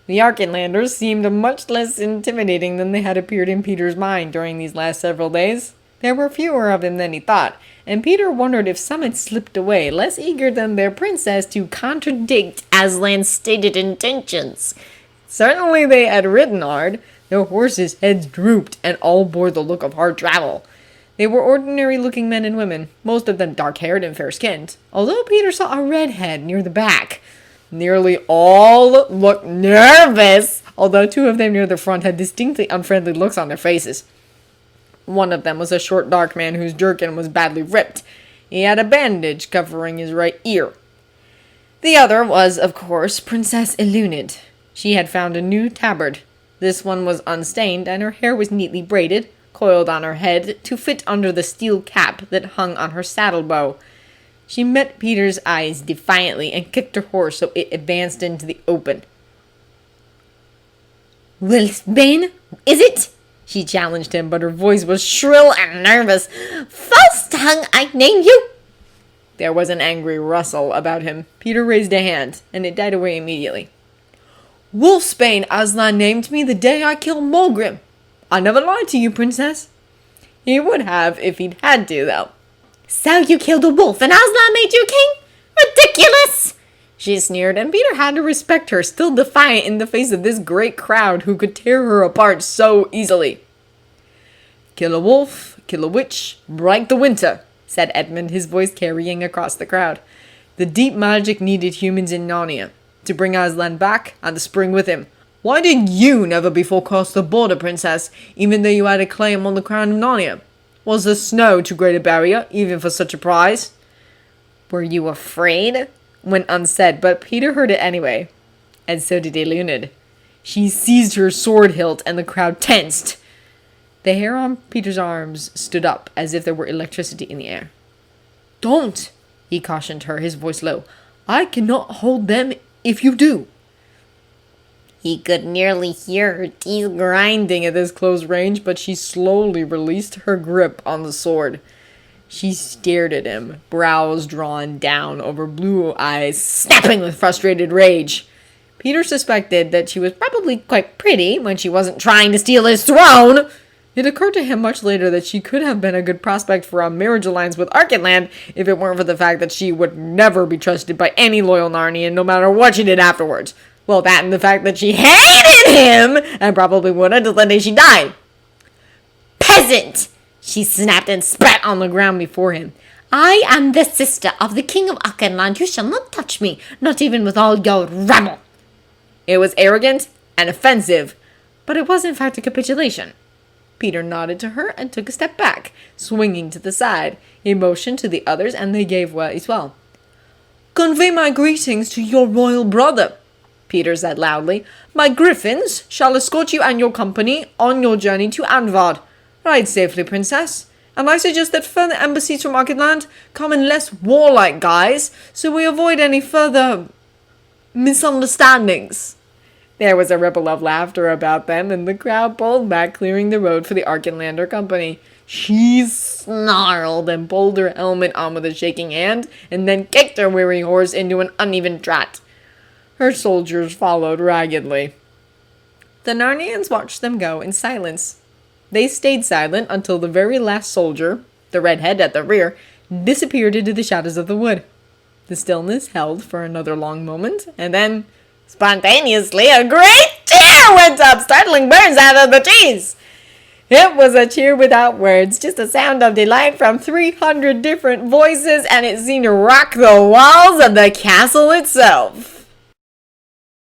The Archenlanders seemed much less intimidating than they had appeared in Peter's mind during these last several days. There were fewer of them than he thought, and Peter wondered if some had slipped away, less eager than their princess to contradict Aslan's stated intentions. Certainly they had ridden hard. Their horses' heads drooped, and all bore the look of hard travel. They were ordinary-looking men and women, most of them dark-haired and fair-skinned, although Peter saw a redhead near the back. Nearly all looked nervous, although 2 of them near the front had distinctly unfriendly looks on their faces. One of them was a short, dark man whose jerkin was badly ripped. He had a bandage covering his right ear. The other was, of course, Princess Eluned. She had found a new tabard. This one was unstained, and her hair was neatly braided, coiled on her head to fit under the steel cap that hung on her saddle bow. She met Peter's eyes defiantly and kicked her horse so it advanced into the open. "Wilsbane, is it?" she challenged him, but her voice was shrill and nervous. "False tongue, I name you!" There was an angry rustle about him. Peter raised a hand, and it died away immediately. Wolfsbane Aslan named me the day I killed Mulgrim. I never lied to you, princess. He would have if he'd had to, though. So you killed a wolf and Aslan made you king? Ridiculous! She sneered, and Peter had to respect her, still defiant in the face of this great crowd who could tear her apart so easily. Kill a wolf, kill a witch, break the winter, said Edmund, his voice carrying across the crowd. The deep magic needed humans in Narnia to bring Aslan back and the spring with him. Why did you never before cross the border, princess, even though you had a claim on the crown of Narnia? Was the snow too great a barrier, even for such a prize? Were you afraid? Went unsaid, but Peter heard it anyway. And so did Eluned. She seized her sword hilt, and the crowd tensed. The hair on Peter's arms stood up, as if there were electricity in the air. Don't, he cautioned her, his voice low. I cannot hold them if you do. He could nearly hear her teeth grinding at this close range, but she slowly released her grip on the sword. She stared at him, brows drawn down over blue eyes, snapping with frustrated rage. Peter suspected that she was probably quite pretty when she wasn't trying to steal his throne. It occurred to him much later that she could have been a good prospect for a marriage alliance with Archenland if it weren't for the fact that she would never be trusted by any loyal Narnian, no matter what she did afterwards. Well, that and the fact that she hated him, and probably would until the day she died. Peasant! She snapped and spat on the ground before him. I am the sister of the king of Archenland. You shall not touch me, not even with all your rabble. It was arrogant and offensive, but it was in fact a capitulation. Peter nodded to her and took a step back, swinging to the side. He motioned to the others, and they gave way as well. Convey my greetings to your royal brother, Peter said loudly. My griffins shall escort you and your company on your journey to Anvard. Ride safely, princess. And I suggest that further embassies from Archenland come in less warlike guise, so we avoid any further misunderstandings. There was a ripple of laughter about them, and the crowd pulled back, clearing the road for the Archenlander company. She snarled and pulled her helmet on with a shaking hand, and then kicked her weary horse into an uneven trot. Her soldiers followed raggedly. The Narnians watched them go in silence. They stayed silent until the very last soldier, the redhead at the rear, disappeared into the shadows of the wood. The stillness held for another long moment, and then, spontaneously, a great cheer went up, startling birds out of the trees. It was a cheer without words, just a sound of delight from 300 different voices, and it seemed to rock the walls of the castle itself.